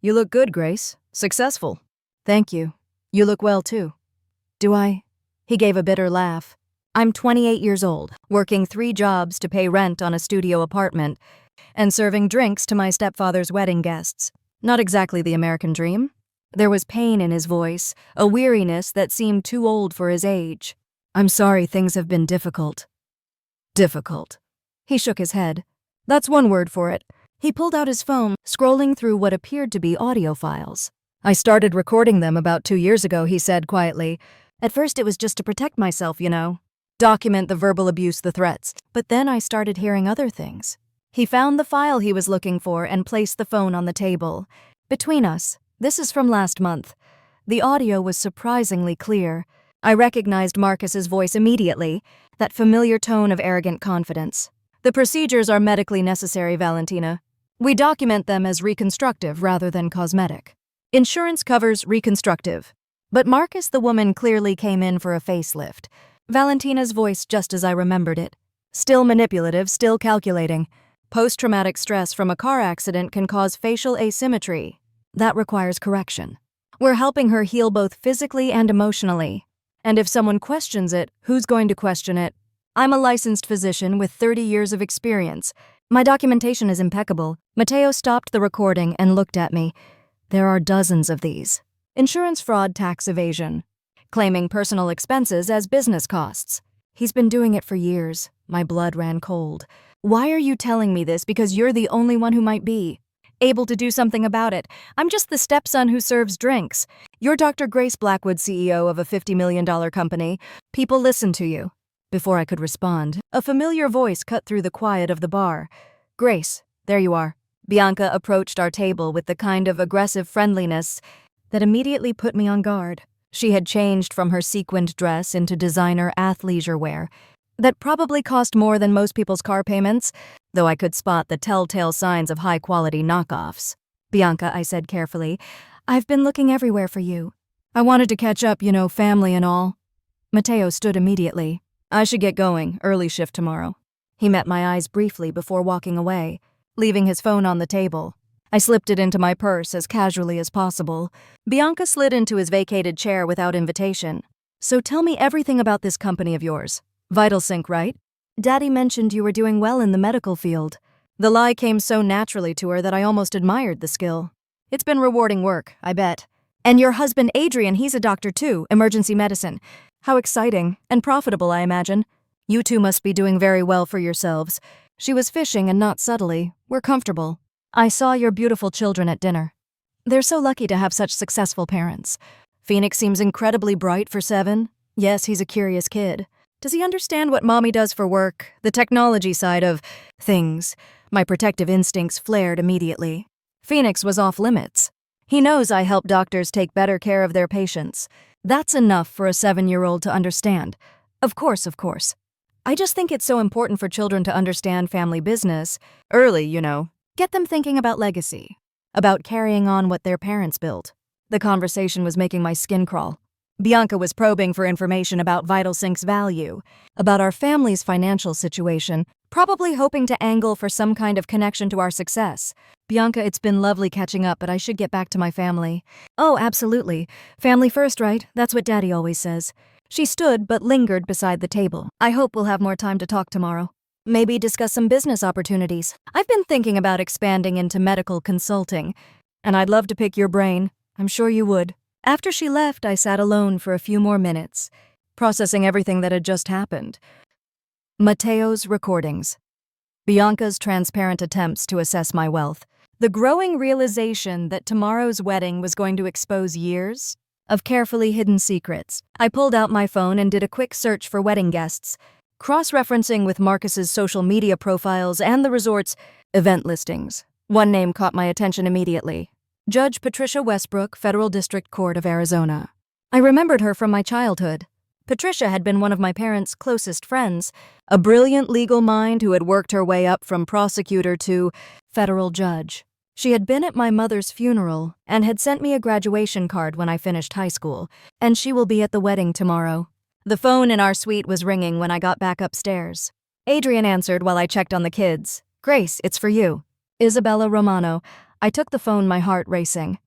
You look good, Grace. Successful. Thank you. You look well, too. Do I? He gave a bitter laugh. I'm 28 years old, working 3 jobs to pay rent on a studio apartment, and serving drinks to my stepfather's wedding guests. Not exactly the American dream. There was pain in his voice, a weariness that seemed too old for his age. I'm sorry things have been difficult. Difficult. He shook his head. That's one word for it. He pulled out his phone, scrolling through what appeared to be audio files. I started recording them about 2 years ago, he said quietly. At first it was just to protect myself, you know. Document the verbal abuse, the threats. But then I started hearing other things. He found the file he was looking for and placed the phone on the table. Between us, this is from last month. The audio was surprisingly clear. I recognized Marcus's voice immediately, that familiar tone of arrogant confidence. The procedures are medically necessary, Valentina. We document them as reconstructive rather than cosmetic. Insurance covers reconstructive. But Marcus, the woman, clearly came in for a facelift. Valentina's voice just as I remembered it. Still manipulative, still calculating. Post-traumatic stress from a car accident can cause facial asymmetry. That requires correction. We're helping her heal both physically and emotionally. And if someone questions it, who's going to question it? I'm a licensed physician with 30 years of experience. My documentation is impeccable. Matteo stopped the recording and looked at me. There are dozens of these. Insurance fraud, tax evasion. Claiming personal expenses as business costs. He's been doing it for years. My blood ran cold. Why are you telling me this? Because you're the only one who might be able to do something about it. I'm just the stepson who serves drinks. You're Dr. Grace Blackwood, CEO of a $50 million company. People listen to you. Before I could respond, a familiar voice cut through the quiet of the bar. Grace, there you are. Bianca approached our table with the kind of aggressive friendliness that immediately put me on guard. She had changed from her sequined dress into designer athleisure wear that probably cost more than most people's car payments, though I could spot the telltale signs of high-quality knockoffs. Bianca, I said carefully, I've been looking everywhere for you. I wanted to catch up, family and all. Matteo stood immediately. I should get going, early shift tomorrow. He met my eyes briefly before walking away, leaving his phone on the table. I slipped it into my purse as casually as possible. Bianca slid into his vacated chair without invitation. So tell me everything about this company of yours. VitalSync, right? Daddy mentioned you were doing well in the medical field. The lie came so naturally to her that I almost admired the skill. It's been rewarding work, I bet. And your husband Adrian, he's a doctor too, emergency medicine. How exciting and profitable, I imagine. You two must be doing very well for yourselves. She was fishing and not subtly. We're comfortable. I saw your beautiful children at dinner. They're so lucky to have such successful parents. Phoenix seems incredibly bright for 7. Yes, he's a curious kid. Does he understand what mommy does for work? The technology side of things. My protective instincts flared immediately. Phoenix was off limits. He knows I help doctors take better care of their patients. That's enough for a 7-year-old to understand. Of course. I just think it's so important for children to understand family business early, Get them thinking about legacy, about carrying on what their parents built. The conversation was making my skin crawl. Bianca was probing for information about VitalSync's value, about our family's financial situation, probably hoping to angle for some kind of connection to our success. Bianca, it's been lovely catching up, but I should get back to my family. Oh, absolutely. Family first, right? That's what Daddy always says. She stood but lingered beside the table. I hope we'll have more time to talk tomorrow. Maybe discuss some business opportunities. I've been thinking about expanding into medical consulting, and I'd love to pick your brain. I'm sure you would. After she left, I sat alone for a few more minutes, processing everything that had just happened. Mateo's recordings. Bianca's transparent attempts to assess my wealth. The growing realization that tomorrow's wedding was going to expose years of carefully hidden secrets. I pulled out my phone and did a quick search for wedding guests, cross-referencing with Marcus's social media profiles and the resort's event listings. One name caught my attention immediately. Judge Patricia Westbrook, Federal District Court of Arizona. I remembered her from my childhood. Patricia had been one of my parents' closest friends, a brilliant legal mind who had worked her way up from prosecutor to federal judge. She had been at my mother's funeral and had sent me a graduation card when I finished high school, and she will be at the wedding tomorrow. The phone in our suite was ringing when I got back upstairs. Adrian answered while I checked on the kids. Grace, it's for you. Isabella Romano. I took the phone, my heart racing.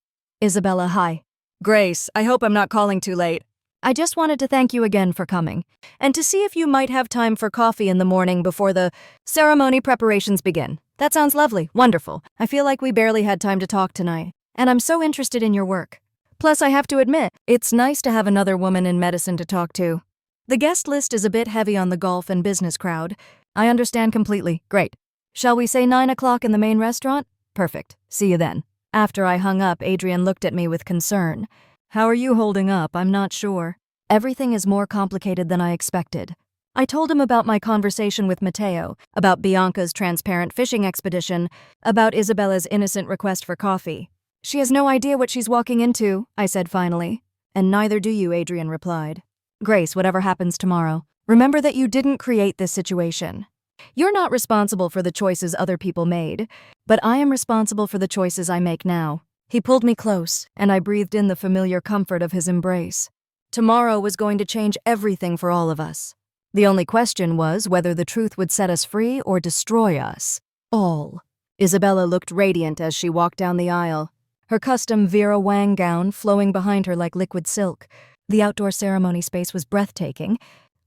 Isabella, hi. Grace, I hope I'm not calling too late. I just wanted to thank you again for coming, and to see if you might have time for coffee in the morning before the ceremony preparations begin. That sounds lovely. Wonderful. I feel like we barely had time to talk tonight, and I'm so interested in your work. Plus, I have to admit, it's nice to have another woman in medicine to talk to. The guest list is a bit heavy on the golf and business crowd. I understand completely. Great. Shall we say 9 o'clock in the main restaurant? Perfect. See you then. After I hung up, Adrian looked at me with concern. How are you holding up? I'm not sure. Everything is more complicated than I expected. I told him about my conversation with Mateo, about Bianca's transparent fishing expedition, about Isabella's innocent request for coffee. She has no idea what she's walking into, I said finally. And neither do you, Adrian replied. Grace, whatever happens tomorrow, remember that you didn't create this situation. You're not responsible for the choices other people made, but I am responsible for the choices I make now. He pulled me close, and I breathed in the familiar comfort of his embrace. Tomorrow was going to change everything for all of us. The only question was whether the truth would set us free or destroy us. All. Isabella looked radiant as she walked down the aisle, her custom Vera Wang gown flowing behind her like liquid silk. The outdoor ceremony space was breathtaking,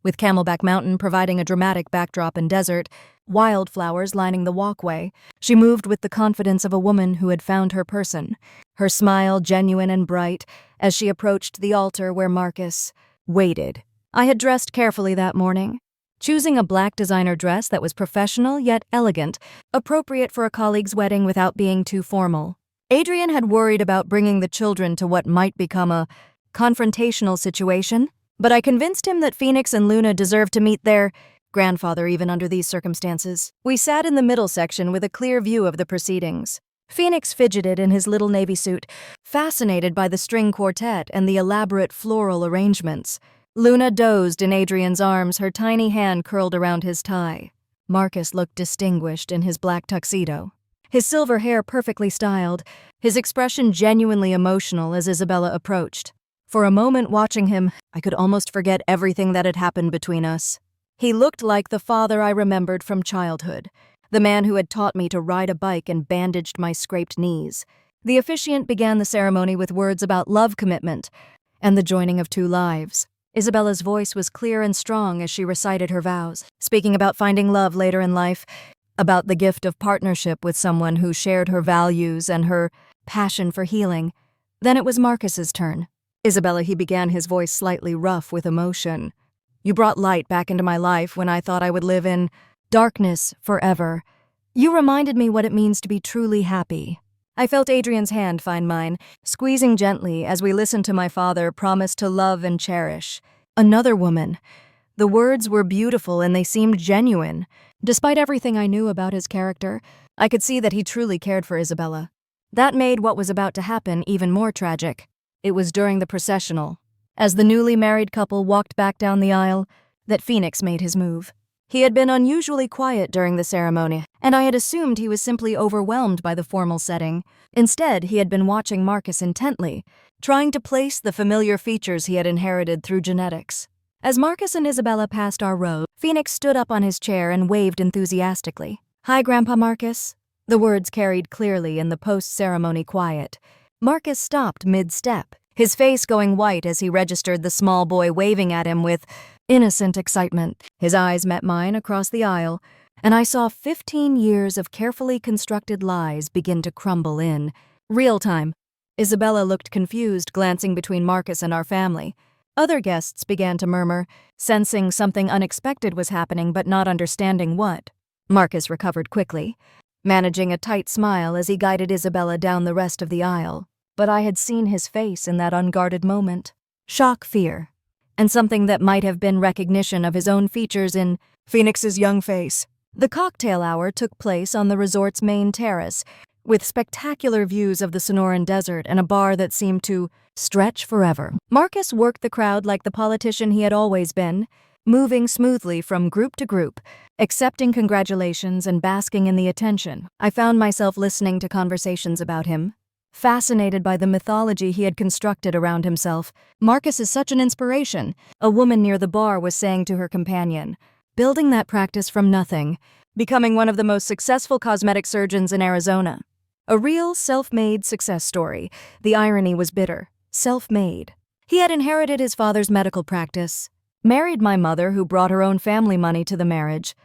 with Camelback Mountain providing a dramatic backdrop and desert, wildflowers lining the walkway. She moved with the confidence of a woman who had found her person, her smile genuine and bright as she approached the altar where Marcus waited. I had dressed carefully that morning, choosing a black designer dress that was professional yet elegant, appropriate for a colleague's wedding without being too formal. Adrian had worried about bringing the children to what might become a confrontational situation, but I convinced him that Phoenix and Luna deserved to meet their grandfather even under these circumstances. We sat in the middle section with a clear view of the proceedings. Phoenix fidgeted in his little navy suit, fascinated by the string quartet and the elaborate floral arrangements. Luna dozed in Adrian's arms, her tiny hand curled around his tie. Marcus looked distinguished in his black tuxedo, his silver hair perfectly styled, his expression genuinely emotional as Isabella approached. For a moment watching him, I could almost forget everything that had happened between us. He looked like the father I remembered from childhood, the man who had taught me to ride a bike and bandaged my scraped knees. The officiant began the ceremony with words about love commitment and the joining of two lives. Isabella's voice was clear and strong as she recited her vows, speaking about finding love later in life, about the gift of partnership with someone who shared her values and her passion for healing. Then it was Marcus's turn. Isabella, he began, his voice slightly rough with emotion. You brought light back into my life when I thought I would live in darkness forever. You reminded me what it means to be truly happy. I felt Adrian's hand find mine, squeezing gently as we listened to my father promise to love and cherish another woman. The words were beautiful and they seemed genuine. Despite everything I knew about his character, I could see that he truly cared for Isabella. That made what was about to happen even more tragic. It was during the processional, as the newly married couple walked back down the aisle, that Phoenix made his move. He had been unusually quiet during the ceremony, and I had assumed he was simply overwhelmed by the formal setting. Instead, he had been watching Marcus intently, trying to place the familiar features he had inherited through genetics. As Marcus and Isabella passed our row, Phoenix stood up on his chair and waved enthusiastically. "Hi, Grandpa Marcus." The words carried clearly in the post-ceremony quiet. Marcus stopped mid-step, his face going white as he registered the small boy waving at him with innocent excitement. His eyes met mine across the aisle, and I saw 15 years of carefully constructed lies begin to crumble in real time. Isabella looked confused, glancing between Marcus and our family. Other guests began to murmur, sensing something unexpected was happening but not understanding what. Marcus recovered quickly, managing a tight smile as he guided Isabella down the rest of the aisle. But I had seen his face in that unguarded moment. Shock, fear, and something that might have been recognition of his own features in Phoenix's young face. The cocktail hour took place on the resort's main terrace, with spectacular views of the Sonoran Desert and a bar that seemed to stretch forever. Marcus worked the crowd like the politician he had always been, moving smoothly from group to group, accepting congratulations and basking in the attention. I found myself listening to conversations about him, fascinated by the mythology he had constructed around himself. "Marcus is such an inspiration," a woman near the bar was saying to her companion, building that practice from nothing, becoming one of the most successful cosmetic surgeons in Arizona. A real self-made success story. The irony was bitter. Self-made. He had inherited his father's medical practice, married my mother who brought her own family money to the marriage,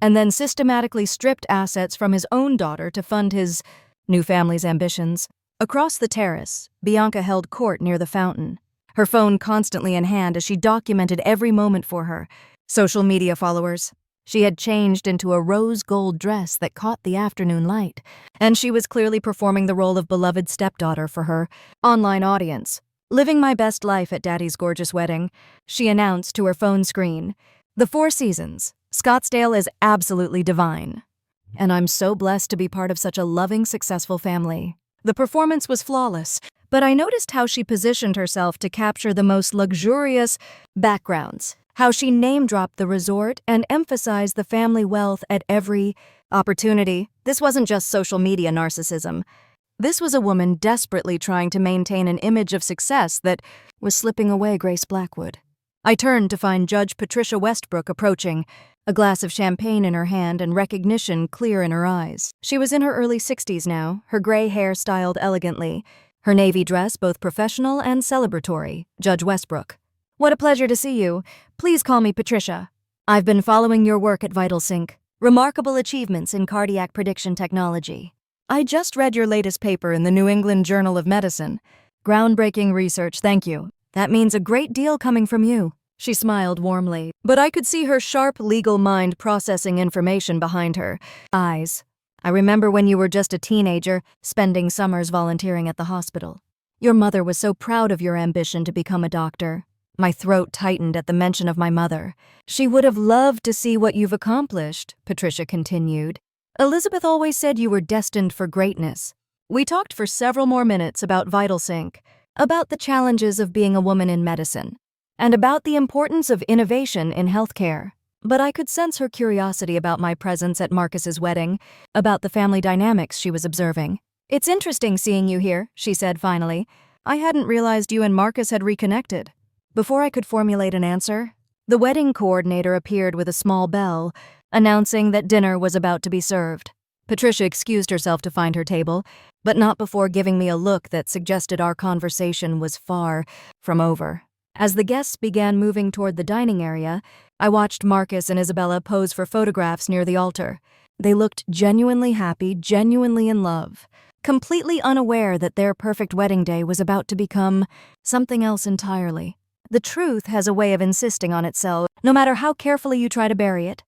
and then systematically stripped assets from his own daughter to fund his new family's ambitions. Across the terrace, Bianca held court near the fountain, her phone constantly in hand as she documented every moment for her social media followers. She had changed into a rose gold dress that caught the afternoon light, and she was clearly performing the role of beloved stepdaughter for her online audience. "Living my best life at Daddy's gorgeous wedding," she announced to her phone screen. "The Four Seasons. Scottsdale is absolutely divine. And I'm so blessed to be part of such a loving, successful family." The performance was flawless, but I noticed how she positioned herself to capture the most luxurious backgrounds, how she name-dropped the resort and emphasized the family wealth at every opportunity. This wasn't just social media narcissism. This was a woman desperately trying to maintain an image of success that was slipping away Grace Blackwood. I turned to find Judge Patricia Westbrook approaching, a glass of champagne in her hand and recognition clear in her eyes. She was in her early 60s now, her gray hair styled elegantly, her navy dress both professional and celebratory. "Judge Westbrook. What a pleasure to see you. Please call me Patricia. I've been following your work at VitalSync. Remarkable achievements in cardiac prediction technology. I just read your latest paper in the New England Journal of Medicine. Groundbreaking research, thank you. That means a great deal coming from you." She smiled warmly, but I could see her sharp legal mind processing information behind her eyes. "I remember when you were just a teenager, spending summers volunteering at the hospital. Your mother was so proud of your ambition to become a doctor." My throat tightened at the mention of my mother. "She would have loved to see what you've accomplished," Patricia continued. "Elizabeth always said you were destined for greatness." We talked for several more minutes about VitalSync, about the challenges of being a woman in medicine, and about the importance of innovation in healthcare. But I could sense her curiosity about my presence at Marcus's wedding, about the family dynamics she was observing. "It's interesting seeing you here," she said finally. "I hadn't realized you and Marcus had reconnected." Before I could formulate an answer, the wedding coordinator appeared with a small bell, announcing that dinner was about to be served. Patricia excused herself to find her table, but not before giving me a look that suggested our conversation was far from over. As the guests began moving toward the dining area, I watched Marcus and Isabella pose for photographs near the altar. They looked genuinely happy, genuinely in love, completely unaware that their perfect wedding day was about to become something else entirely. The truth has a way of insisting on itself, no matter how carefully you try to bury it.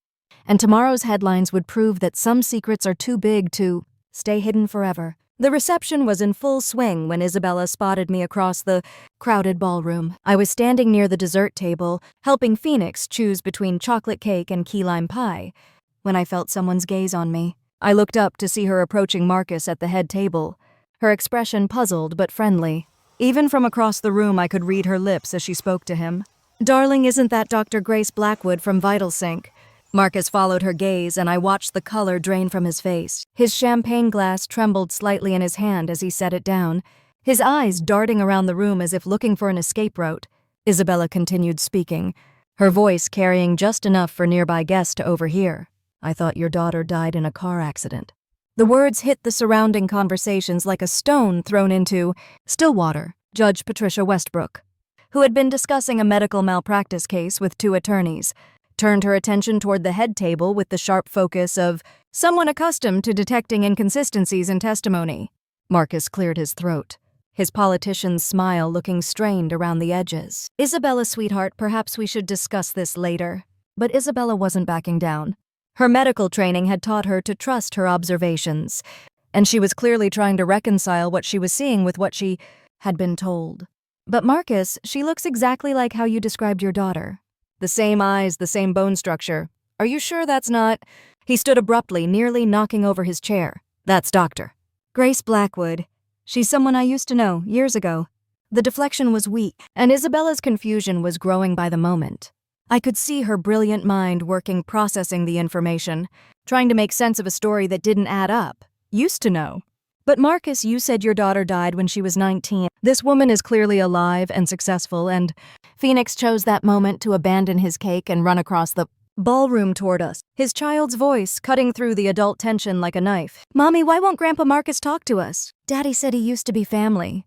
And tomorrow's headlines would prove that some secrets are too big to stay hidden forever. The reception was in full swing when Isabella spotted me across the crowded ballroom. I was standing near the dessert table, helping Phoenix choose between chocolate cake and key lime pie, when I felt someone's gaze on me. I looked up to see her approaching Marcus at the head table, her expression puzzled but friendly. Even from across the room, I could read her lips as she spoke to him. "Darling, isn't that Dr. Grace Blackwood from VitalSync? Marcus followed her gaze, and I watched the color drain from his face. His champagne glass trembled slightly in his hand as he set it down, his eyes darting around the room as if looking for an escape route. Isabella continued speaking, her voice carrying just enough for nearby guests to overhear. "I thought your daughter died in a car accident." The words hit the surrounding conversations like a stone thrown into Stillwater. Judge Patricia Westbrook, who had been discussing a medical malpractice case with two attorneys, turned her attention toward the head table with the sharp focus of someone accustomed to detecting inconsistencies in testimony. Marcus cleared his throat, his politician's smile looking strained around the edges. "Isabella, sweetheart, perhaps we should discuss this later." But Isabella wasn't backing down. Her medical training had taught her to trust her observations, and she was clearly trying to reconcile what she was seeing with what she had been told. "But Marcus, she looks exactly like how you described your daughter. The same eyes, the same bone structure. Are you sure that's not—" He stood abruptly, nearly knocking over his chair. "That's Dr. Grace Blackwood. She's someone I used to know, years ago." The deflection was weak, and Isabella's confusion was growing by the moment. I could see her brilliant mind working, processing the information, trying to make sense of a story that didn't add up. "Used to know. But Marcus, you said your daughter died when she was 19. This woman is clearly alive and successful, and Phoenix chose that moment to abandon his cake and run across the ballroom toward us, his child's voice cutting through the adult tension like a knife. Mommy, why won't Grandpa Marcus talk to us? Daddy said he used to be family."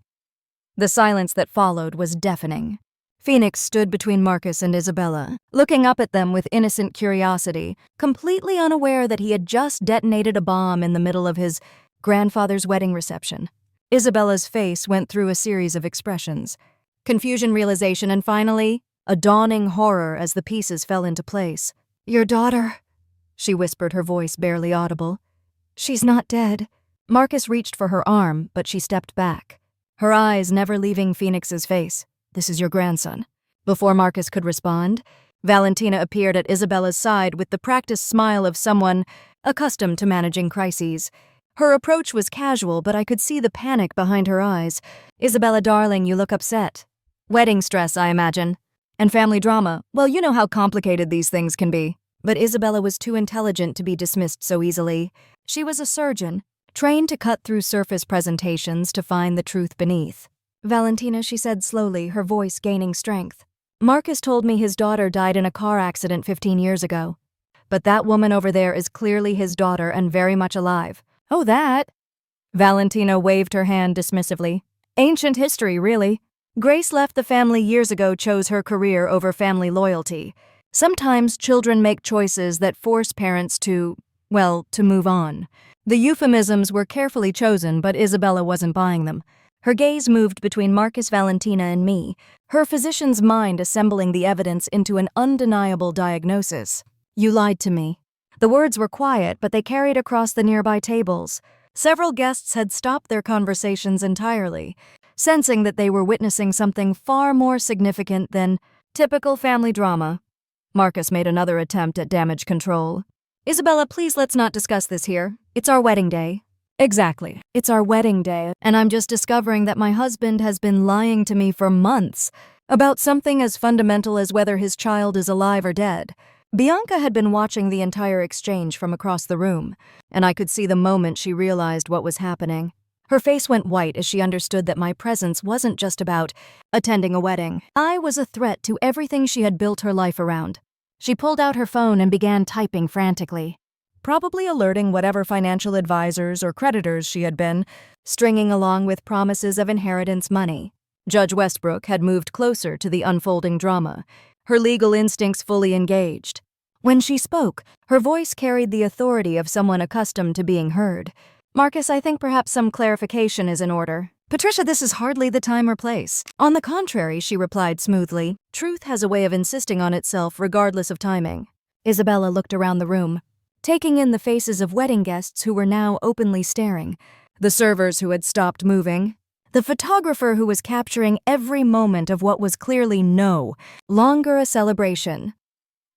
The silence that followed was deafening. Phoenix stood between Marcus and Isabella, looking up at them with innocent curiosity, completely unaware that he had just detonated a bomb in the middle of his grandfather's wedding reception. Isabella's face went through a series of expressions: confusion, realization, and finally, a dawning horror as the pieces fell into place. "Your daughter," she whispered, her voice barely audible. "She's not dead." Marcus reached for her arm, but she stepped back, her eyes never leaving Phoenix's face. "This is your grandson." Before Marcus could respond, Valentina appeared at Isabella's side with the practiced smile of someone accustomed to managing crises. Her approach was casual, but I could see the panic behind her eyes. "Isabella, darling, you look upset." "Wedding stress, I imagine. And family drama. Well, you know how complicated these things can be." But Isabella was too intelligent to be dismissed so easily. She was a surgeon, trained to cut through surface presentations to find the truth beneath. "Valentina," she said slowly, her voice gaining strength. "Marcus told me his daughter died in a car accident 15 years ago. But that woman over there is clearly his daughter and very much alive." "Oh, that?" Valentina waved her hand dismissively. "Ancient history, really. Grace left the family years ago, chose her career over family loyalty. Sometimes children make choices that force parents to move on." The euphemisms were carefully chosen, but Isabella wasn't buying them. Her gaze moved between Marcus, Valentina, and me, her physician's mind assembling the evidence into an undeniable diagnosis. "You lied to me." The words were quiet, but they carried across the nearby tables. Several guests had stopped their conversations entirely, sensing that they were witnessing something far more significant than typical family drama. Marcus made another attempt at damage control. "Isabella, please, let's not discuss this here. It's our wedding day." "Exactly. It's our wedding day, and I'm just discovering that my husband has been lying to me for months about something as fundamental as whether his child is alive or dead." Bianca had been watching the entire exchange from across the room, and I could see the moment she realized what was happening. Her face went white as she understood that my presence wasn't just about attending a wedding. I was a threat to everything she had built her life around. She pulled out her phone and began typing frantically, probably alerting whatever financial advisors or creditors she had been stringing along with promises of inheritance money. Judge Westbrook had moved closer to the unfolding drama, her legal instincts fully engaged. When she spoke, her voice carried the authority of someone accustomed to being heard. "Marcus, I think perhaps some clarification is in order." "Patricia, this is hardly the time or place." "On the contrary," she replied smoothly, "truth has a way of insisting on itself regardless of timing." Isabella looked around the room, taking in the faces of wedding guests who were now openly staring, the servers who had stopped moving, the photographer who was capturing every moment of what was clearly no longer a celebration.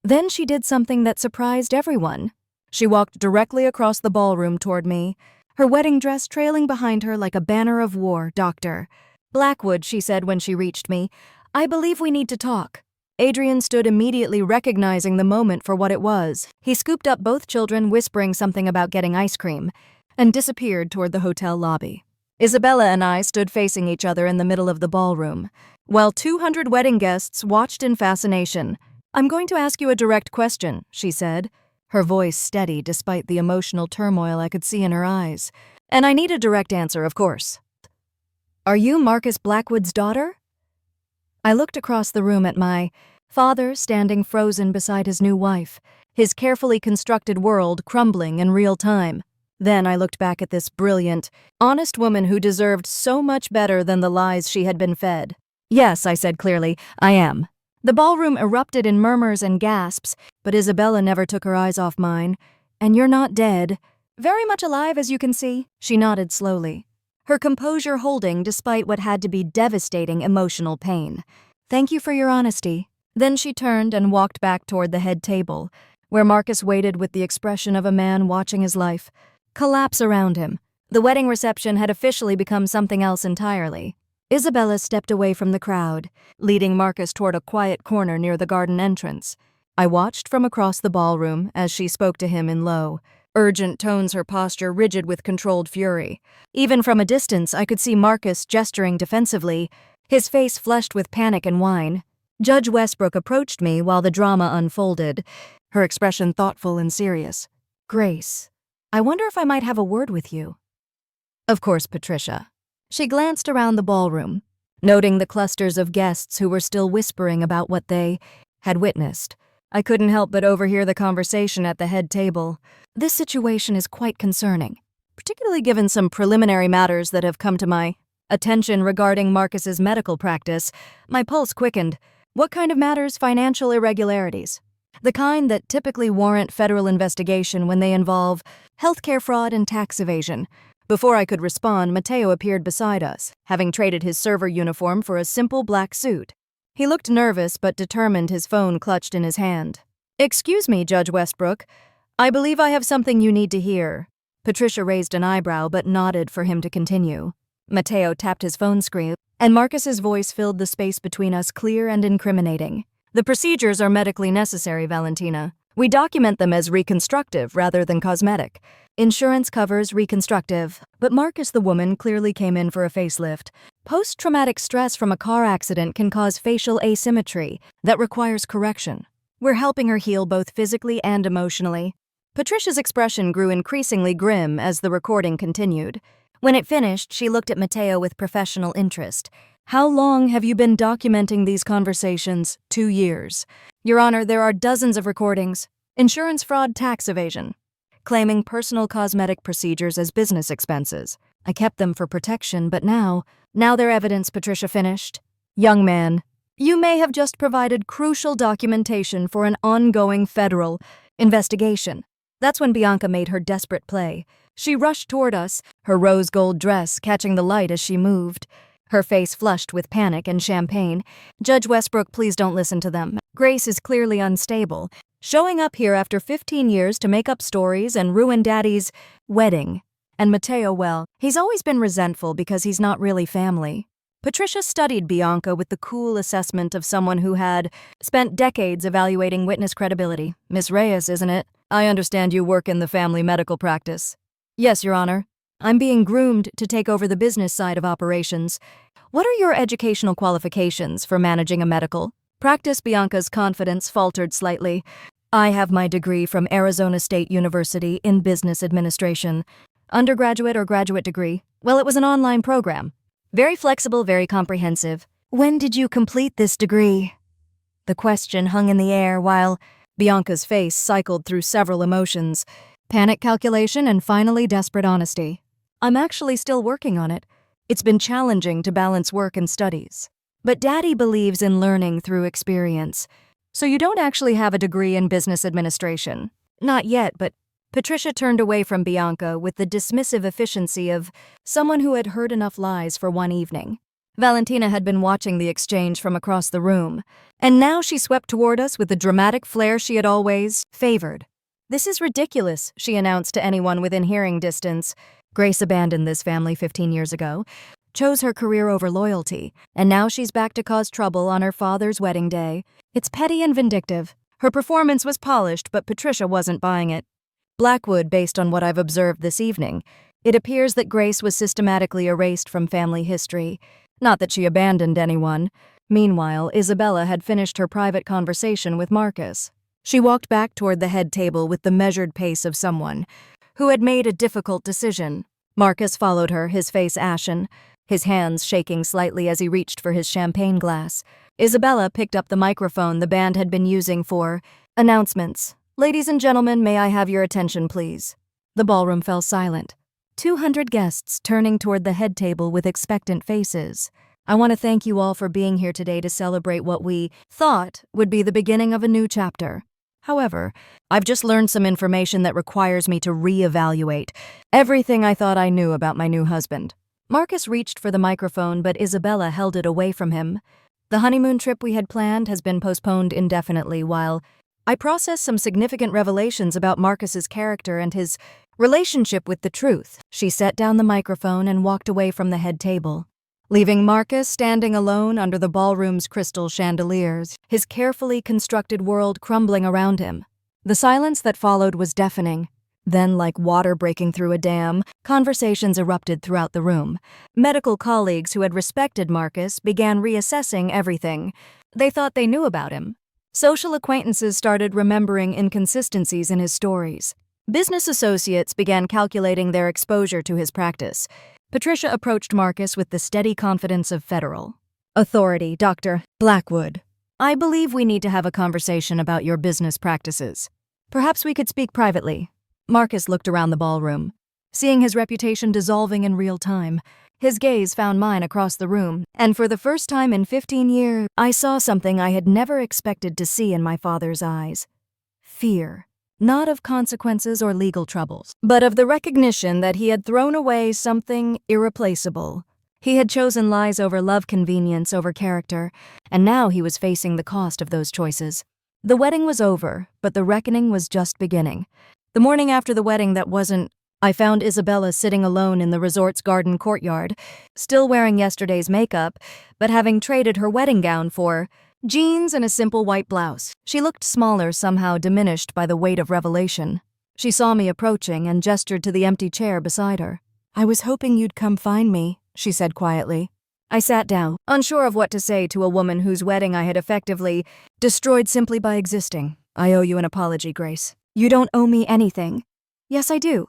Then she did something that surprised everyone. She walked directly across the ballroom toward me, her wedding dress trailing behind her like a banner of war. "Dr. Blackwood," she said when she reached me, "I believe we need to talk." Adrian stood immediately, recognizing the moment for what it was. He scooped up both children, whispering something about getting ice cream, and disappeared toward the hotel lobby. Isabella and I stood facing each other in the middle of the ballroom, while 200 wedding guests watched in fascination. "I'm going to ask you a direct question," she said, her voice steady despite the emotional turmoil I could see in her eyes. "And I need a direct answer, of course. Are you Marcus Blackwood's daughter?" I looked across the room at my father standing frozen beside his new wife, his carefully constructed world crumbling in real time. Then I looked back at this brilliant, honest woman who deserved so much better than the lies she had been fed. "Yes," I said clearly, "I am." The ballroom erupted in murmurs and gasps, but Isabella never took her eyes off mine. "And you're not dead." "Very much alive, as you can see," she nodded slowly, her composure holding despite what had to be devastating emotional pain. "Thank you for your honesty." Then she turned and walked back toward the head table, where Marcus waited with the expression of a man watching his life collapse around him. The wedding reception had officially become something else entirely. Isabella stepped away from the crowd, leading Marcus toward a quiet corner near the garden entrance. I watched from across the ballroom as she spoke to him in low, urgent tones, her posture rigid with controlled fury. Even from a distance, I could see Marcus gesturing defensively, his face flushed with panic and whine. Judge Westbrook approached me while the drama unfolded, her expression thoughtful and serious. "Grace, I wonder if I might have a word with you." "Of course, Patricia." She glanced around the ballroom, noting the clusters of guests who were still whispering about what they had witnessed. I couldn't help but overhear the conversation at the head table. "This situation is quite concerning, particularly given some preliminary matters that have come to my attention regarding Marcus's medical practice." My pulse quickened. "What kind of matters?" "Financial irregularities. The kind that typically warrant federal investigation when they involve healthcare fraud and tax evasion." Before I could respond, Mateo appeared beside us, having traded his server uniform for a simple black suit. He looked nervous but determined, his phone clutched in his hand. "Excuse me, Judge Westbrook. I believe I have something you need to hear." Patricia raised an eyebrow but nodded for him to continue. Mateo tapped his phone screen, and Marcus's voice filled the space between us, clear and incriminating. "The procedures are medically necessary, Valentina. We document them as reconstructive rather than cosmetic. Insurance covers reconstructive, but Marcus, the woman, clearly came in for a facelift. Post-traumatic stress from a car accident can cause facial asymmetry that requires correction. We're helping her heal both physically and emotionally." Patricia's expression grew increasingly grim as the recording continued. When it finished, she looked at Mateo with professional interest. "How long have you been documenting these conversations?" 2 years. "Your Honor, there are dozens of recordings. Insurance fraud, tax evasion. Claiming personal cosmetic procedures as business expenses. I kept them for protection, but now they're evidence," Patricia finished. "Young man, you may have just provided crucial documentation for an ongoing federal investigation." That's when Bianca made her desperate play. She rushed toward us, her rose gold dress catching the light as she moved, her face flushed with panic and champagne. "Judge Westbrook, please don't listen to them. Grace is clearly unstable, showing up here after 15 years to make up stories and ruin Daddy's wedding. And Mateo, well, he's always been resentful because he's not really family." Patricia studied Bianca with the cool assessment of someone who had spent decades evaluating witness credibility. "Miss Reyes, isn't it? I understand you work in the family medical practice." "Yes, Your Honor. I'm being groomed to take over the business side of operations." "What are your educational qualifications for managing a medical practice?" Bianca's confidence faltered slightly. "I have my degree from Arizona State University in business administration. Undergraduate or graduate degree? Well, it was an online program. Very flexible, very comprehensive." "When did you complete this degree?" The question hung in the air while Bianca's face cycled through several emotions: panic, calculation, and finally desperate honesty. "I'm actually still working on it. It's been challenging to balance work and studies. But Daddy believes in learning through experience. So you don't actually have a degree in business administration?" "Not yet, but..." Patricia turned away from Bianca with the dismissive efficiency of someone who had heard enough lies for one evening. Valentina had been watching the exchange from across the room, and now she swept toward us with the dramatic flair she had always favored. "This is ridiculous," she announced to anyone within hearing distance. "Grace abandoned this family 15 years ago, chose her career over loyalty, and now she's back to cause trouble on her father's wedding day. It's petty and vindictive. Her performance was polished, but Patricia wasn't buying it. Blackwood, based on what I've observed this evening, it appears that Grace was systematically erased from family history. Not that she abandoned anyone. Meanwhile, Isabella had finished her private conversation with Marcus. She walked back toward the head table with the measured pace of someone who had made a difficult decision. Marcus followed her, his face ashen, his hands shaking slightly as he reached for his champagne glass. Isabella picked up the microphone the band had been using for announcements. "Ladies and gentlemen, may I have your attention, please?" The ballroom fell silent. 200 guests turning toward the head table with expectant faces. "I want to thank you all for being here today to celebrate what we thought would be the beginning of a new chapter. However, I've just learned some information that requires me to reevaluate everything I thought I knew about my new husband." Marcus reached for the microphone, but Isabella held it away from him. "The honeymoon trip we had planned has been postponed indefinitely while I process some significant revelations about Marcus's character and his relationship with the truth." She set down the microphone and walked away from the head table, leaving Marcus standing alone under the ballroom's crystal chandeliers, his carefully constructed world crumbling around him. The silence that followed was deafening. Then, like water breaking through a dam, conversations erupted throughout the room. Medical colleagues who had respected Marcus began reassessing everything they thought they knew about him. Social acquaintances started remembering inconsistencies in his stories. Business associates began calculating their exposure to his practice. Patricia approached Marcus with the steady confidence of federal authority. "Dr. Blackwood, I believe we need to have a conversation about your business practices. Perhaps we could speak privately." Marcus looked around the ballroom, seeing his reputation dissolving in real time. His gaze found mine across the room, and for the first time in 15 years, I saw something I had never expected to see in my father's eyes. Fear. Not of consequences or legal troubles, but of the recognition that he had thrown away something irreplaceable. He had chosen lies over love, convenience over character, and now he was facing the cost of those choices. The wedding was over, but the reckoning was just beginning. The morning after the wedding I found Isabella sitting alone in the resort's garden courtyard, still wearing yesterday's makeup, but having traded her wedding gown for jeans and a simple white blouse. She looked smaller, somehow diminished by the weight of revelation. She saw me approaching and gestured to the empty chair beside her. "I was hoping you'd come find me," she said quietly. I sat down, unsure of what to say to a woman whose wedding I had effectively destroyed simply by existing. "I owe you an apology, Grace." "You don't owe me anything." "Yes, I do."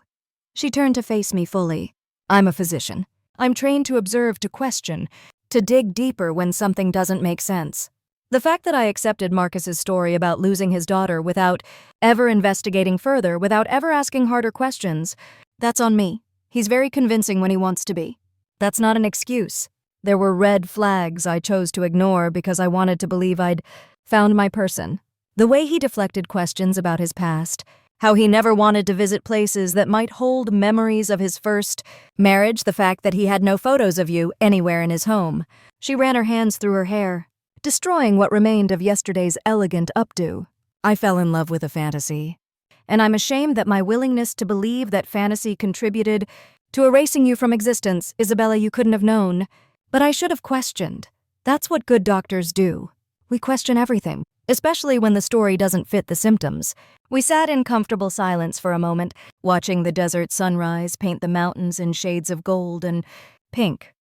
She turned to face me fully. "I'm a physician. I'm trained to observe, to question, to dig deeper when something doesn't make sense. The fact that I accepted Marcus's story about losing his daughter without ever investigating further, without ever asking harder questions, that's on me. He's very convincing when he wants to be. That's not an excuse. There were red flags I chose to ignore because I wanted to believe I'd found my person. The way he deflected questions about his past, how he never wanted to visit places that might hold memories of his first marriage, the fact that he had no photos of you anywhere in his home." She ran her hands through her hair, destroying what remained of yesterday's elegant updo. "I fell in love with a fantasy, and I'm ashamed that my willingness to believe that fantasy contributed to erasing you from existence. Isabella, you couldn't have known, but I should have questioned. That's what good doctors do. We question everything, especially when the story doesn't fit the symptoms." We sat in comfortable silence for a moment, watching the desert sunrise paint the mountains in shades of gold and pink.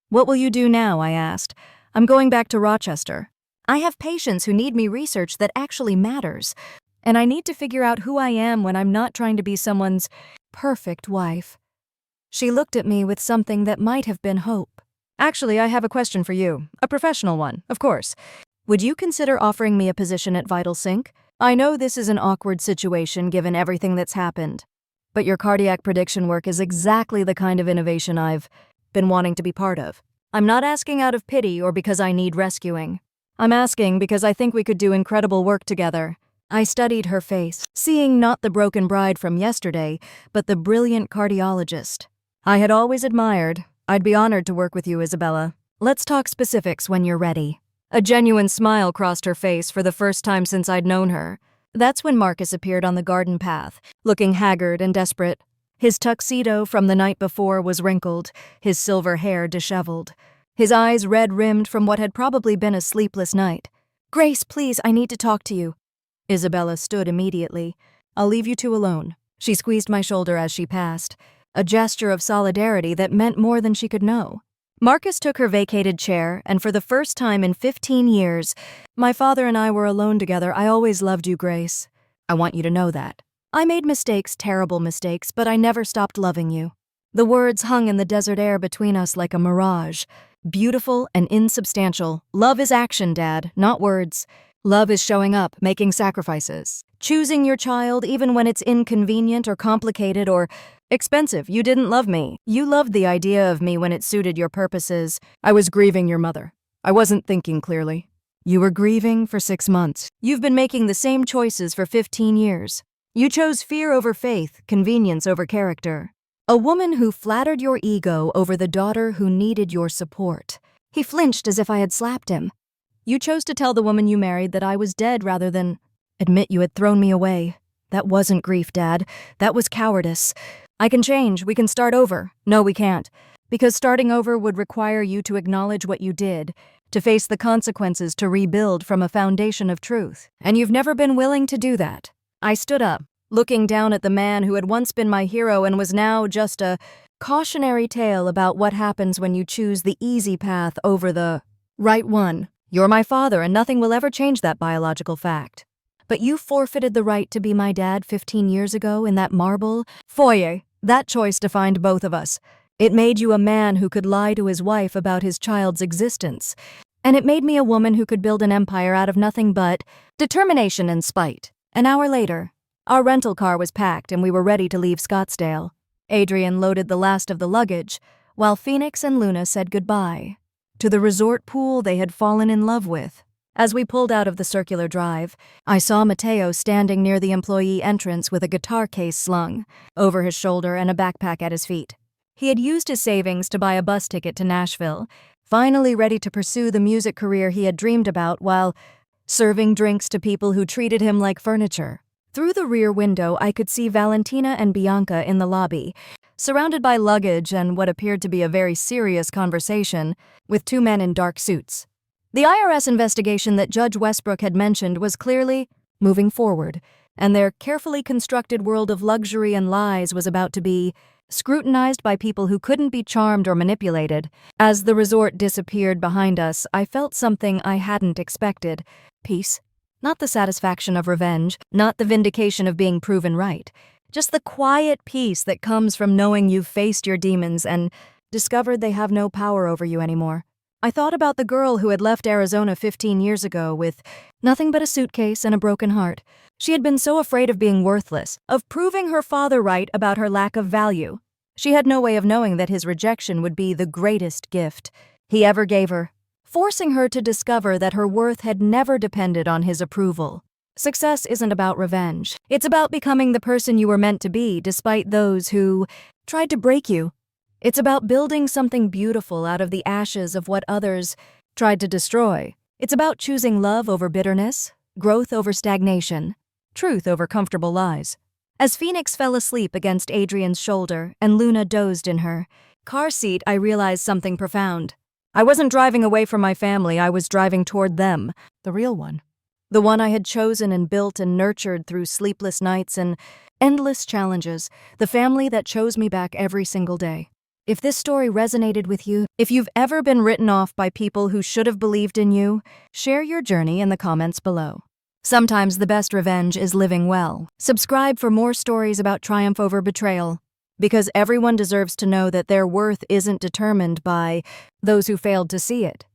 "What will you do now?" I asked. "I'm going back to Rochester. I have patients who need me research that actually matters, and I need to figure out who I am when I'm not trying to be someone's perfect wife." She looked at me with something that might have been hope. "Actually, I have a question for you. A professional one, of course. Would you consider offering me a position at Vital Sync? I know this is an awkward situation given everything that's happened, but your cardiac prediction work is exactly the kind of innovation I've been wanting to be part of. I'm not asking out of pity or because I need rescuing. I'm asking because I think we could do incredible work together." I studied her face, seeing not the broken bride from yesterday, but the brilliant cardiologist I had always admired. "I'd be honored to work with you, Isabella. Let's talk specifics when you're ready." A genuine smile crossed her face for the first time since I'd known her. That's when Marcus appeared on the garden path, looking haggard and desperate. His tuxedo from the night before was wrinkled, his silver hair disheveled, his eyes red-rimmed from what had probably been a sleepless night. Grace, please, I need to talk to you. Isabella stood immediately. I'll leave you two alone. She squeezed my shoulder as she passed, a gesture of solidarity that meant more than she could know. Marcus took her vacated chair, and for the first time in 15 years, my father and I were alone together. I always loved you, Grace. I want you to know that. I made mistakes, terrible mistakes, but I never stopped loving you. The words hung in the desert air between us like a mirage, beautiful and insubstantial. Love is action, Dad, not words. Love is showing up, making sacrifices, choosing your child even when it's inconvenient or complicated or expensive. You didn't love me. You loved the idea of me when it suited your purposes. I was grieving your mother. I wasn't thinking clearly. You were grieving for 6 months. You've been making the same choices for 15 years. You chose fear over faith, convenience over character. A woman who flattered your ego over the daughter who needed your support. He flinched as if I had slapped him. You chose to tell the woman you married that I was dead rather than admit you had thrown me away. That wasn't grief, Dad. That was cowardice. I can change. We can start over. No, we can't. Because starting over would require you to acknowledge what you did, to face the consequences, to rebuild from a foundation of truth. And you've never been willing to do that. I stood up, looking down at the man who had once been my hero and was now just a cautionary tale about what happens when you choose the easy path over the right one. You're my father, and nothing will ever change that biological fact. But you forfeited the right to be my dad 15 years ago in that marble foyer. That choice defined both of us. It made you a man who could lie to his wife about his child's existence. And it made me a woman who could build an empire out of nothing but determination and spite. An hour later, our rental car was packed and we were ready to leave Scottsdale. Adrian loaded the last of the luggage, while Phoenix and Luna said goodbye to the resort pool they had fallen in love with. As we pulled out of the circular drive, I saw Mateo standing near the employee entrance with a guitar case slung over his shoulder and a backpack at his feet. He had used his savings to buy a bus ticket to Nashville, finally ready to pursue the music career he had dreamed about while serving drinks to people who treated him like furniture. Through the rear window, I could see Valentina and Bianca in the lobby, surrounded by luggage and what appeared to be a very serious conversation with 2 men in dark suits. The IRS investigation that Judge Westbrook had mentioned was clearly moving forward, and their carefully constructed world of luxury and lies was about to be scrutinized by people who couldn't be charmed or manipulated. As the resort disappeared behind us, I felt something I hadn't expected. Peace. Not the satisfaction of revenge, not the vindication of being proven right. Just the quiet peace that comes from knowing you've faced your demons and discovered they have no power over you anymore. I thought about the girl who had left Arizona 15 years ago with nothing but a suitcase and a broken heart. She had been so afraid of being worthless, of proving her father right about her lack of value. She had no way of knowing that his rejection would be the greatest gift he ever gave her, forcing her to discover that her worth had never depended on his approval. Success isn't about revenge. It's about becoming the person you were meant to be despite those who tried to break you. It's about building something beautiful out of the ashes of what others tried to destroy. It's about choosing love over bitterness, growth over stagnation, truth over comfortable lies. As Phoenix fell asleep against Adrian's shoulder and Luna dozed in her car seat, I realized something profound. I wasn't driving away from my family, I was driving toward them, the real one. The one I had chosen and built and nurtured through sleepless nights and endless challenges, the family that chose me back every single day. If this story resonated with you, if you've ever been written off by people who should have believed in you, share your journey in the comments below. Sometimes the best revenge is living well. Subscribe for more stories about triumph over betrayal, because everyone deserves to know that their worth isn't determined by those who failed to see it.